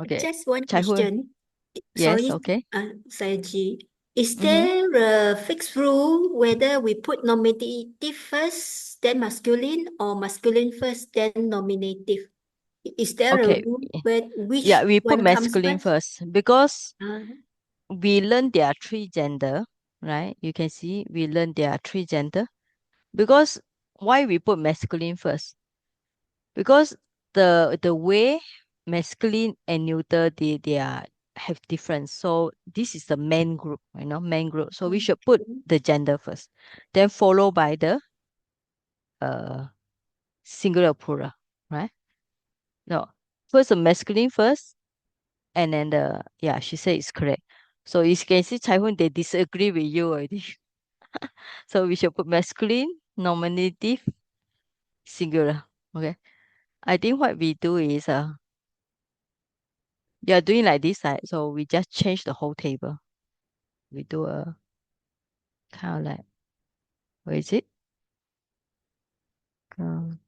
Okay. Just one Chai Hun. question. Yes, Sorry, okay. Saiji. Is Mm-hmm. there a fixed rule whether we put nominative first, then masculine, or masculine first, then nominative? Is there a Okay. rule where Yeah, which we put one comes masculine first? first because Uh, we learn there are 3 gender, right? You can see we learn there are 3 gender. Because why we put masculine first? Because the way masculine and neuter they are have difference. So this is the main group, you know, main group. So we should put the gender first, then followed by the uh singular plural, right? No, first the masculine first, and then she said it's correct. So you can see Chai-Hun, they disagree with you already. So we should put masculine, nominative, singular. Okay. I think what we do is we are doing like this, right? So we just change the whole table. We do a kind of like, where is it? Um,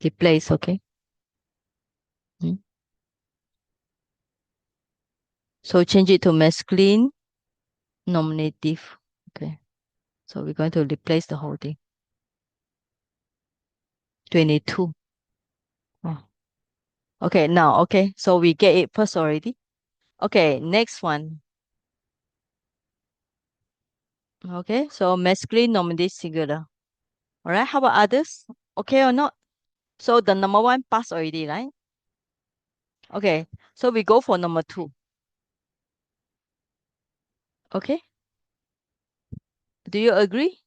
Replace, okay. Mm. So change it to masculine, nominative. Okay. So we're going to replace the whole thing. 22. Oh. Okay, now, okay. So we get it first already. Okay, next one. Okay, so masculine nominative singular. All right, how about others? Okay or not? So the number one passed already, right? Okay, so we go for number two. Okay, do you agree?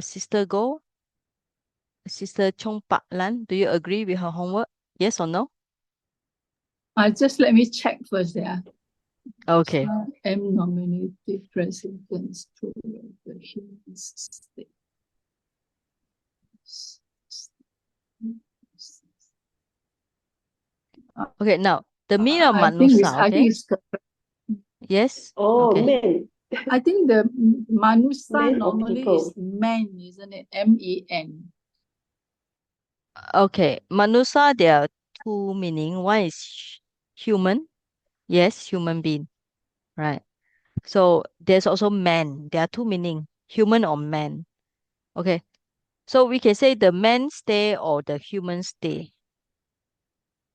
Sister Go, Sister Chong Pak Lan, do you agree with her homework? Yes or no? Just let me check first. Yeah. Okay. M nominative precedence to the human state. Okay, now the meaning of I think Manusa, I okay? think it's Yes? Oh, Okay. man. I think the Manusa Men or normally people? is man, isn't it? MEN. Okay, Manusa, there are two meaning. One is human. Yes, human being. Right. So there's also man. There are two meaning, human or man. Okay. So we can say the man stay or the human stay.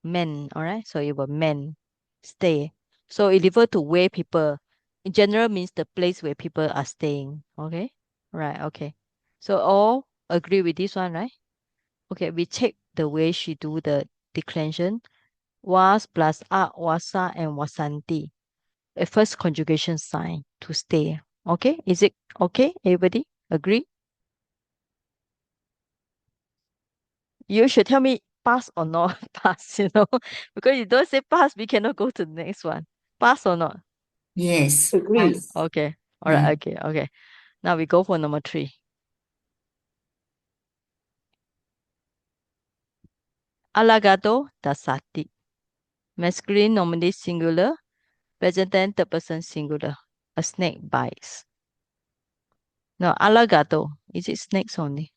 Men, all right? So it will men stay. So it refer to where people, in general means the place where people are staying. Okay? Right, okay. So all agree with this one, right? Okay, we check the way she do the declension. Was plus a, wasa, and wasanti. A first conjugation sign to stay. Okay? Is it okay? Everybody agree? You should tell me pass or not pass, because you don't say pass, we cannot go to the next one. Pass or not? Yes, Agree. pass. Okay. All Yeah. right. Okay. Okay. Now we go for number 3. Alagado dasati. Masculine nominative singular. Present tense third person singular. A snake bites. No, alagado. Is it snakes only?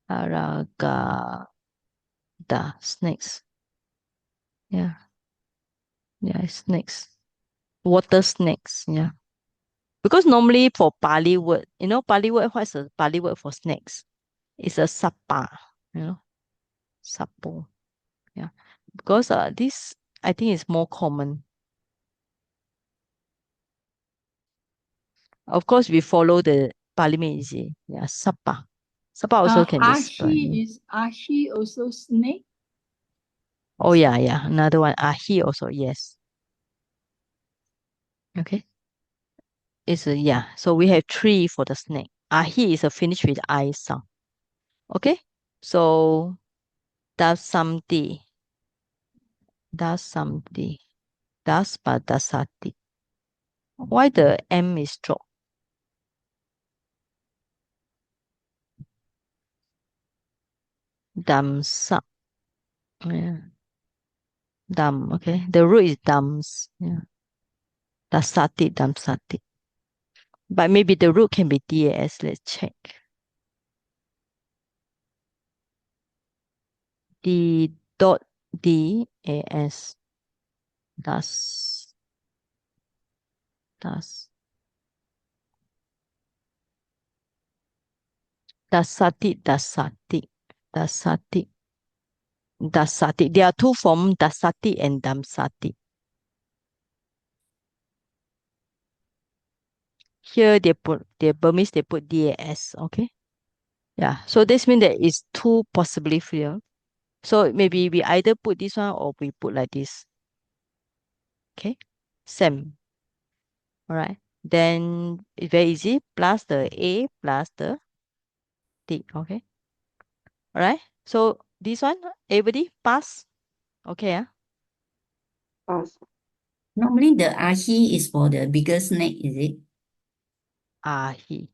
Alagada. Snakes. Yeah. Yeah, it's snakes. Water snakes. Yeah. Because normally for Pali word, Pali word, what's the Pali word for snakes? It's a sapa, sapo. Yeah. Because this I think is more common. Of course, we follow the Parliament, is it? Yeah, sapa. Sapa also can be spelled. Is ashi also snake? Oh yeah, yeah. Another one. Ahi also, yes. Okay. It's a yeah. So we have 3 for the snake. Ahi is a finish with I sound. Okay. So dasamti. Dasamti. Daspadasati. Why the M is dropped? Damsa. Yeah. Dam. Okay. The root is dams. Yeah. Dasati, damsati. But maybe the root can be DAS. Let's check. D dot DAS. Das. Das. Dasati. Dasati. Dasati. Dasati. There are 2 forms, Dasati and Damsati. Here they put, the Burmese, they put DAS. Okay. Yeah. So this means there is 2 possibly here. So maybe we either put this one or we put like this. Okay. Same. All right. Then it's very easy. Plus the A plus the D. Okay. All right. So this one, everybody pass. Okay. Pass. Normally the ahi is for the bigger snake, is it? Ahi.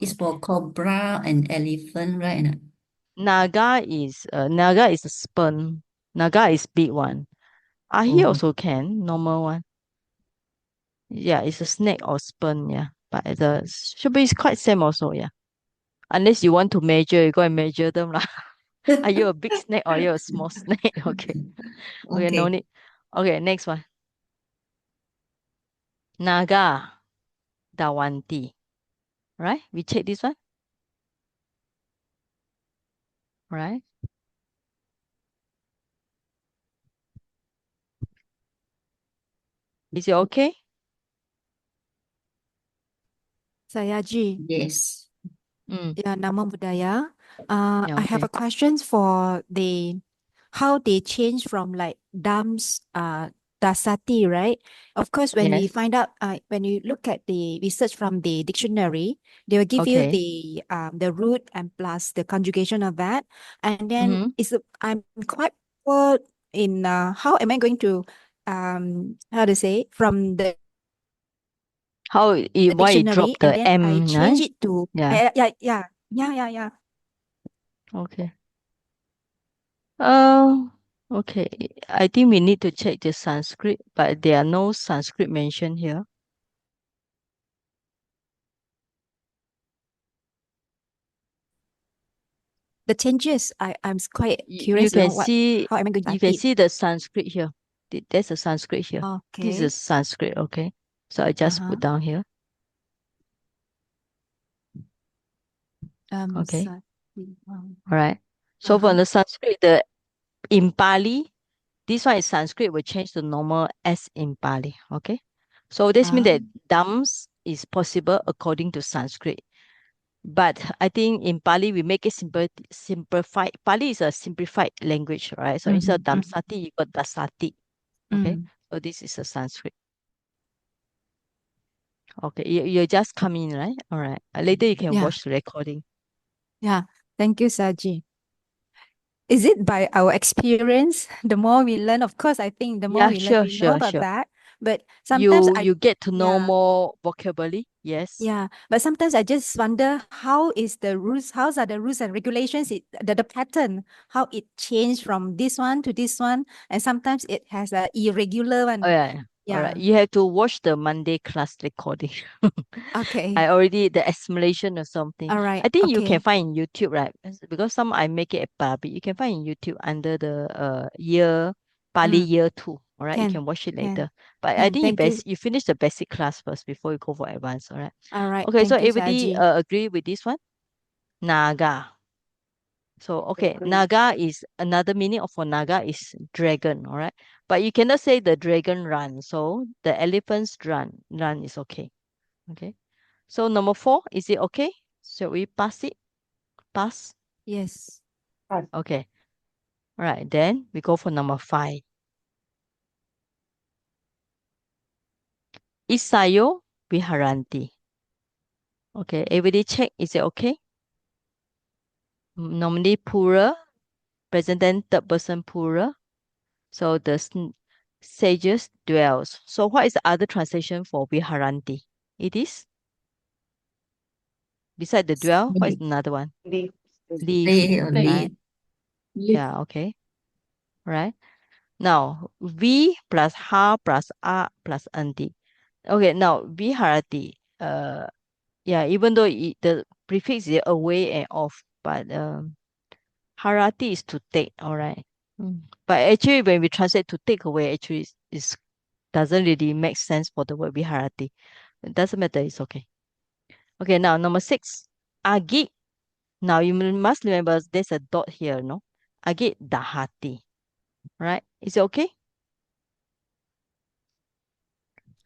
It's Okay. for cobra and elephant, right? Naga is a sperm. Naga is big one. Ahi Oh. also can, normal one. Yeah, it's a snake or sperm, yeah. But the should be quite same also, yeah. Unless you want to measure, you go and measure them lah. Are you a big snake or you a small snake? Okay. Okay, no Okay. need. Okay, next one. Naga Dawanti. right? We check this one, right? Is it okay? Sayaji, Yes. yeah, Namo Buddhaya. Yeah, I have okay. a questions for how they change from like dasati, right? Of course, when we Yes. find out, when you look at the research from the dictionary, they will give you Okay. the root and plus the conjugation of that, and then Mm-hmm. I'm quite poor in how am I going to how to say from the Why it dictionary, dropped and the then I M, change right? it to Yeah. yeah. Okay. Okay. I think we need to check the Sanskrit, but there are no Sanskrit mentioned here. The changes, I'm quite You curious to know can what see how am I going to you type can it? see the Sanskrit here. There's a Sanskrit here. This Okay. is Sanskrit, okay? So I just Uh-huh. put down here. Okay. So, All right. So for uh-huh. the Sanskrit, in Pali, this one is Sanskrit will change to normal S in Pali. Okay. So this means that dams is possible according to Sanskrit. But I think in Pali we make it simplified. Pali is a simplified language, right? So instead of damsati, you got dasati. Okay. So this is a Sanskrit. Okay. You just come in, right? All right. Later you can Yeah. watch the recording. Yeah. Thank you, Saji. Is it by our experience? The more we learn, of course, I think the more Yeah, we learn, we know sure. about that. But sometimes You get to know yeah, more vocabulary. Yes. yeah. But sometimes I just wonder how is the rules, how are the rules and regulations, the pattern, how it changed from this one to this one, and sometimes it has a irregular Oh one. yeah. All right. Yeah. You have to watch the Monday class recording. Okay. I already the explanation or something. All right. I think you can Okay. find in YouTube, right? Because some I make it a Barbie. You can find in YouTube under the Pali year 2. All right. You can watch it later. But I think Thank you. you finish the basic class first before you go for advanced. All right. All right. Okay. So Thank you, everybody Saji. agree with this one? Naga. So okay, Agree. Naga is another meaning of for Naga is dragon, all right? But you cannot say the dragon run. So the elephants run. Run is okay. Okay. So number 4, is it okay? Shall we pass it? Pass? Yes. Pass. Okay. All right, then we go for number 5. Isayo Viharanti. Okay, everybody check, is it okay? Normally plural, present tense third person plural. So the sages dwells. So what is the other translation for Viharanti? It is beside the dwell. What is Live. another one? Leave. Live, Stay or Stay. right? live. Live. Yeah, okay. Right. Now V plus ha plus a plus anti. Okay, now Viharati. Yeah, even though the prefix is away and off, but harati is to take. All right. But actually, when we translate to take away, actually is doesn't really make sense for the word viharati. It doesn't matter. It's okay. Okay, now number 6, agit. Now you must remember there's a dot here, no? Agit dahati. Right? Is it okay?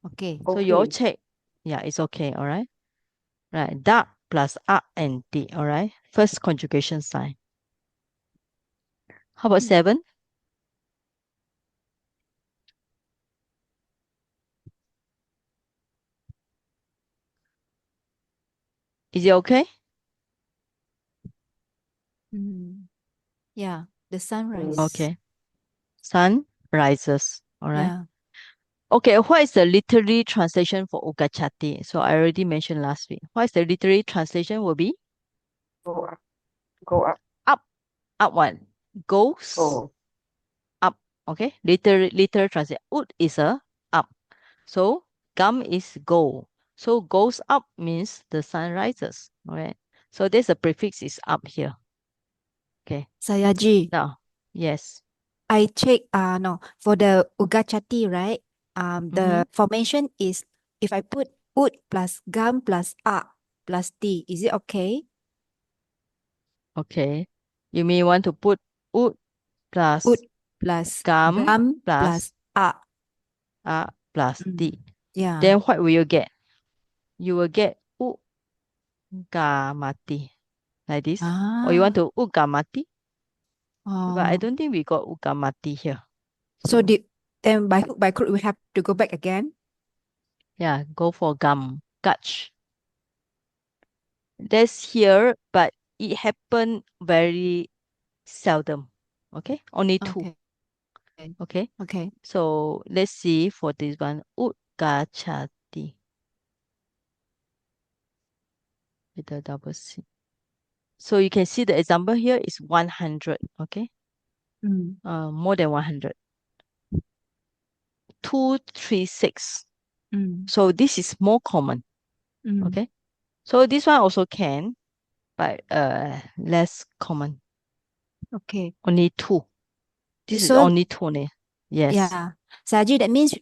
Okay. So you all Okay. check. Yeah, it's okay. All right. Right. Da plus a and d. All right. First conjugation sign. How about 7? Is it okay? Yeah. The sunrise. Okay. Sun rises. All right. Yeah. Okay, what is the literary translation for Ugachati? So I already mentioned last week. What is the literary translation will be? Go up. Go up. Up. Up one. Goes Oh. up. Okay. Literal translation. Ut is a up. So gum is go. So goes up means the sun rises. Okay. So there's a prefix is up here. Okay. Sayaji, Now, yes. I check no for the Ugachati, right? Mm-hmm. The formation is if I put ut plus gum plus a plus T. Is it okay? Okay. You may want to put ut plus Ut plus gum gum plus plus A. a plus d. Yeah. Then what will you get? You will get ugamati like this. Or you want to ugamati? But I Oh. don't think we got ugamati here. So then by hook by crook we have to go back again. Yeah, go for gutch. That's here, but it happened very seldom. Okay, only two. Okay. Okay, Okay. so let's see for this one. Ugachati with the double C. So you can see the example here is 100. Okay, more than 100. 236. So this is more common. Okay, so this one also can, but less common. Okay. Only two. This is So only two. Yes. yeah. Saji, that means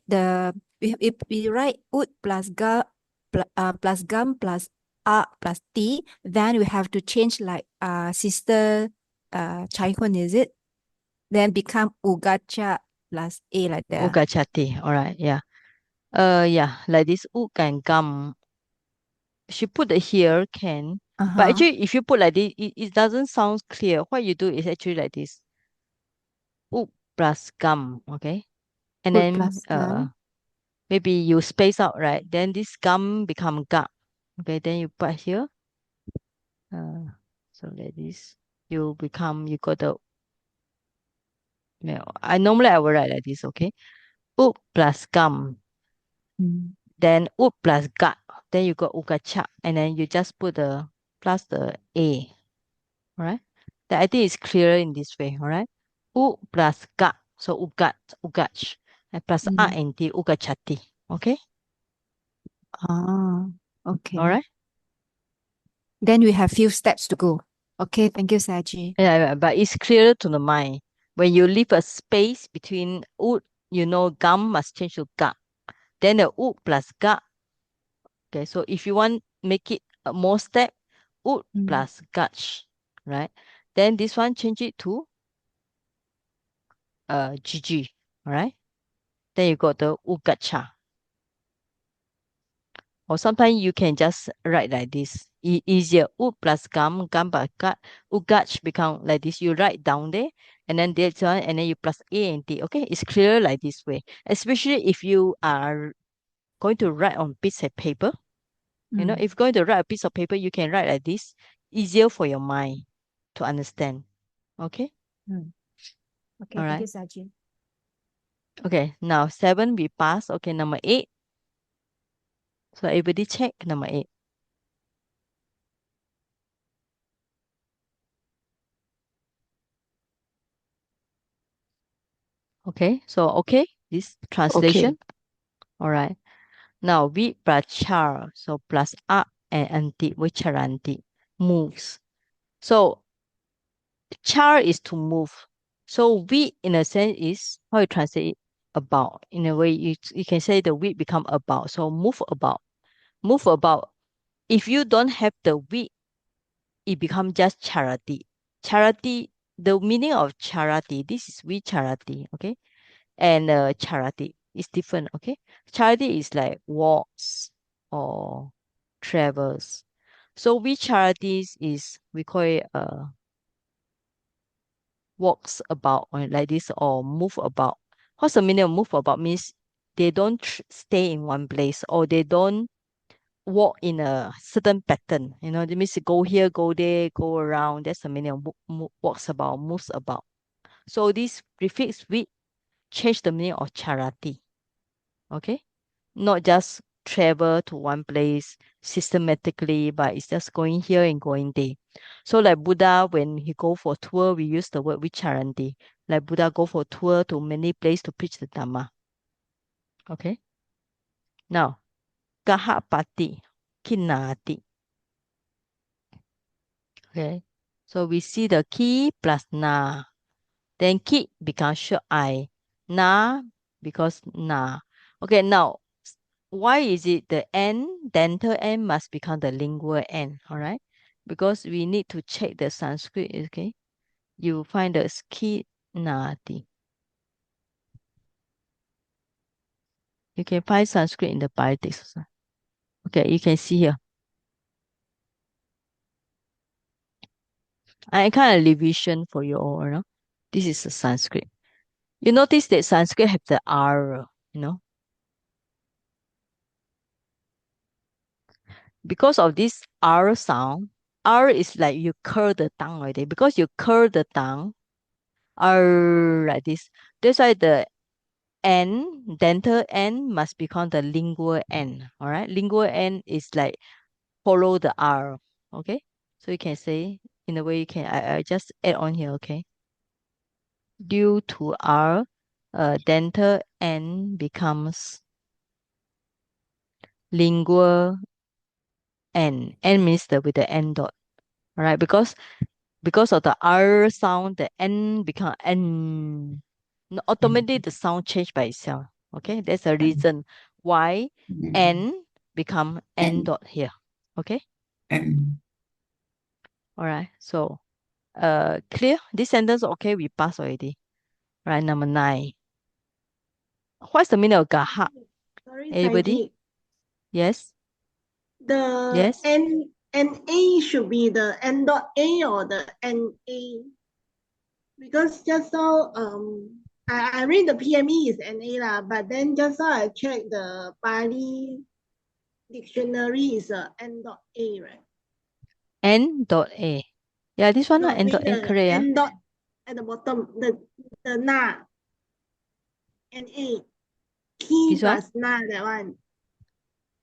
if we write ut plus plus gum plus A plus T, then we have to change like sister Chaihun, is it? Then become ugacha plus A like that. Ugachati. All right. Yeah. Yeah. Like this ug and gum. She put it here can. But actually, if you put like this, it doesn't sound clear. What you do is actually like this. Ug plus gum. Okay. And Ut then plus gum. maybe you space out, right? Then this gum become ga. Okay. Then you put here. So like this. You got the. I normally I will write like this. Okay. Ug plus gum. Then ut plus ga. Then you got ugacha. And then you just put the plus the A. All right. Then I think it's clearer in this way. All right. U plus ga. So ugach. And plus a and t, ugachati. Okay. Okay. All right. Then we have few steps to go. Okay, thank you, Saji. Yeah, but it's clearer to the mind. When you leave a space between ut, gum must change to ga. Then the u plus ga. Okay, so if you want make it a more step, ut plus gach, right? Then this one change it to gg, all right? Then you got the ugacha. Or sometimes you can just write like this. Easier. U plus gum plus gat. Ugach become like this. You write down there, and then this one, and then you plus A and T. Okay, it's clear like this way. Especially if you are going to write on piece of paper. If you're going to write a piece of paper, you can write like this. Easier for your mind to understand. Okay. Okay, All thank you, right. Saji. Okay. Now 7 we pass. Okay, number 8. So everybody check number 8. Okay, so okay, this translation. All right. Now we plus char, so plus a and anti, which are anti moves. So char is to move. So we in a sense is how you translate it about. In a way, you can say the we become about. So move about. Move about. If you don't have the we, it become just charity. Charity, the meaning of charity, this is we charity, okay? And charity is different, okay? Charity is like walks or travels. So we charities is we call it walks about or like this or move about. What's the meaning of move about? Means they don't stay in one place or they don't walk in a certain pattern. That means go here, go there, go around. That's the meaning of walks about, moves about. So this prefix with change the meaning of charity. Okay, not just travel to one place systematically, but it's just going here and going there. So like Buddha, when he go for tour, we use the word vicharanti. Like Buddha go for tour to many places to preach the Dhamma. Okay. Now, kahapati, kinati. Okay. So we see the ki plus na. Then ki becomes short I. Na because na. Okay, now why is it the N, dental N must become the lingual N, all right? Because we need to check the Sanskrit, okay? You find the skinati. You can find Sanskrit in the Baltics also. Okay, you can see here. I kind of revision for you all, you know. This is the Sanskrit. You notice that Sanskrit have the R, you know. Because of this R sound, R is like you curl the tongue already. Because you curl the tongue, R like this. That's why the N, dental N must become the lingual N. All right. Lingual N is like follow the R. Okay. So you can say in a way you can I just add on here, okay. Due to R, dental N becomes lingual N. N means the with the N dot. All right, because of the R sound, the N become N. Automatically the sound change by itself. Okay, that's the reason why N become N dot here. Okay, all right. So, clear. This sentence okay. We pass already. Right, number 9. What's the meaning of gahak? Sorry, Anybody? Saiji. Yes. The Yes. NA should be the N dot A or the NA. Because just now I read the PME is NA lah, but then just now I checked the Pali dictionary is a N dot A, right? N dot A. Yeah, this one No, N dot A the correct. N dot at the bottom, the na, NA, key This one? plus na, that one.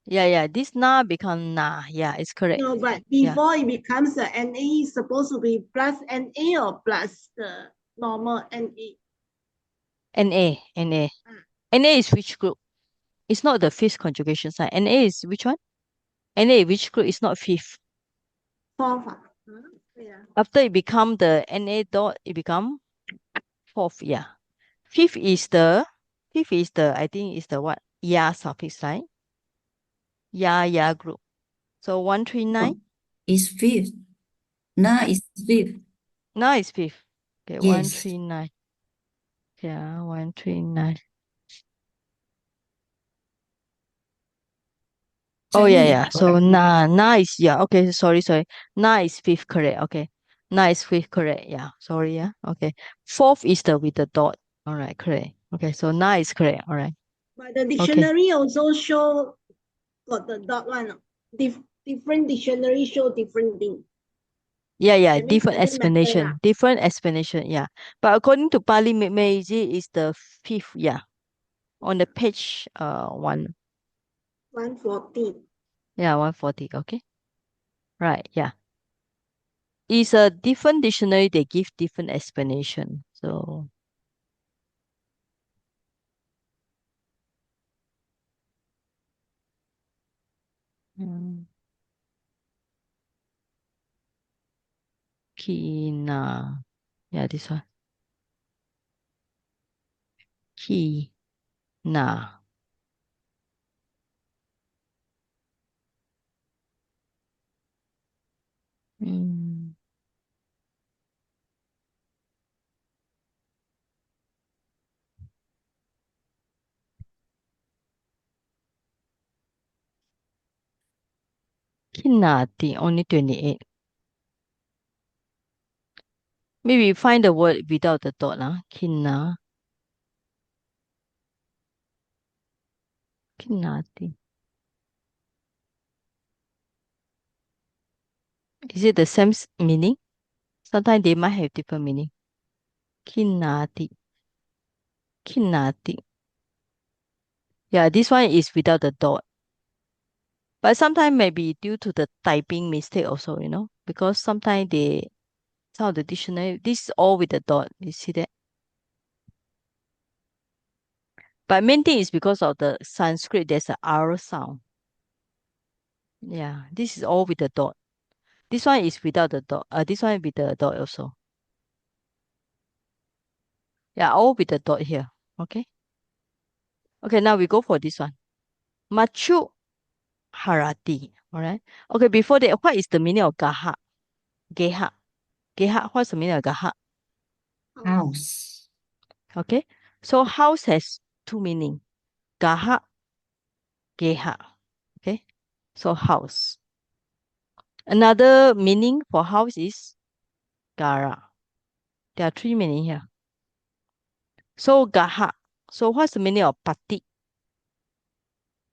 Yeah. This na become na. Yeah, it's correct. No, but Yeah. before it becomes a NA, it's supposed to be plus NA or plus the normal NA. NA. NA is which group? It's not the fifth conjugation sign. NA is which one? NA which group is not fifth? Fourth. Yeah. After it become the NA dot, it become fourth. Yeah. Fifth is the I think is the what? Ya suffix, right? Ya group. So 139. Is fifth. Na is fifth. Now is fifth. Okay, Yes. 139. Yeah, 139. Oh yeah. So na is okay. Sorry. Na is fifth, correct. Okay, na is fifth, correct. Yeah. Sorry. Yeah. Okay. Fourth is the with the dot. All right. Correct. Okay. So na is correct. All right. But the Okay. dictionary also show got the dot one. Different dictionary show different thing. Yeah. That means Different doesn't matter lah. explanation. Different explanation. Yeah. But according to Pali Meiji is the fifth. Yeah. On the page 140. 140. Okay. Right. Yeah. It's a different dictionary. They give different explanation. So. Kina. Yeah, this one. Kina. Mm. Kinati, only 28. Maybe find the word without the dot. Kina. Kinati. Is it the same meaning? Sometimes they might have different meaning. Kinati. Kinati. Yeah, this one is without the dot. But sometimes maybe due to the typing mistake also, because sometimes some of the dictionary, this is all with the dot. You see that? But main thing is because of the Sanskrit, there's a R sound. Yeah, this is all with the dot. This one is without the dot. This one with the dot also. Yeah, all with the dot here. Okay. Okay, now we go for this one. Machu Harati. All right. Okay, before that, what is the meaning of Gaha? Geha. Geha, what's the meaning of Gaha? House. Okay. So house has two meaning. Gaha, Geha. Okay. So house. Another meaning for house is Gara. There are three meaning here. So Gaha. So what's the meaning of Pati?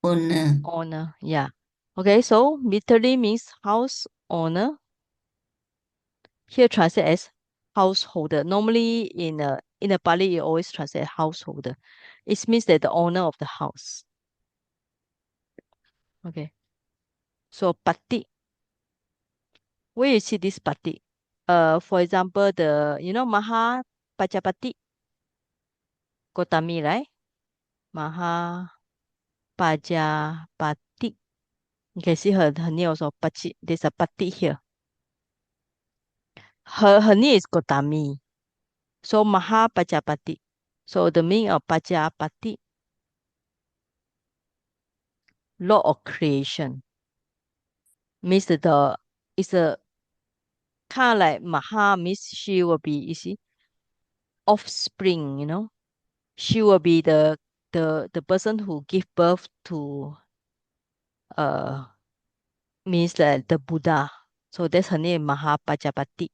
Owner. Owner. Yeah. Okay, so literally means house owner. Here translate as householder. Normally in a Pali, it always translate householder. It means that the owner of the house. Okay. So Pati. Where you see this Pati? For example, Maha Pachapati Gotami, right? Maha Pajapati. You can see her name also Pachi. There's a Pati here. Her name is Gotami. So Maha Pajapati. So the meaning of Pajapati, law of creation, means that the it's a kind of like Maha means she will be, you see, offspring, She will be the person who give birth to uh means that the Buddha. So that's her name, Maha Pajapati.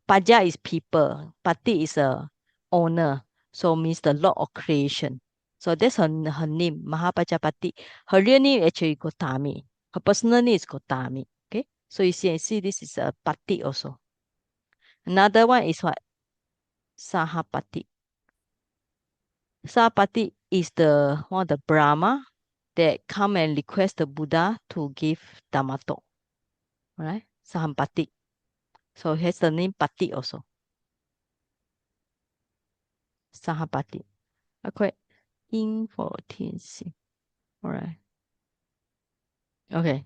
Paja is people, Pati is a owner, so means the Lord of creation. So that's her name, Mahapajapati. Her real name actually Gotami. Her personal name is Gotami. Okay, so you see this is a Pati also. Another one is what? Sahapati. Sahapati is the one of the Brahma that come and request the Buddha to give Dhamma talk. Alright, Sahapati. So he has the name Pati also. Sahapati. Okay. In 14C. Alright. Okay.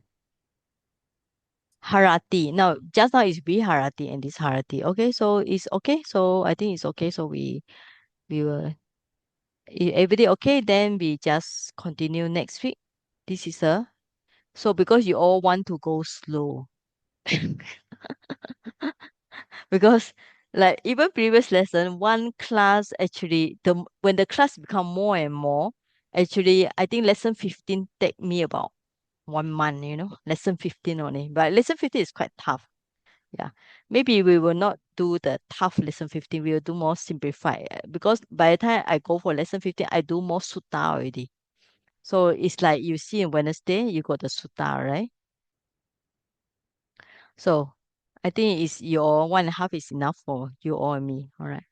Harati. Now, just now is Viharati and this Harati. Okay, so it's okay. So I think it's okay. So we will everything okay, then we just continue next week. This is so because you all want to go slow. Because like even previous lesson, one class actually when the class become more and more, actually I think lesson 15 take me about 1 month, lesson 15 only. But lesson 15 is quite tough. Yeah. Maybe we will not do the tough lesson 15. We will do more simplified because by the time I go for lesson 15, I do more sutta already. So it's like you see on Wednesday, you got the sutta, right? So I think it's your 1.5 is enough for you all and me. All right.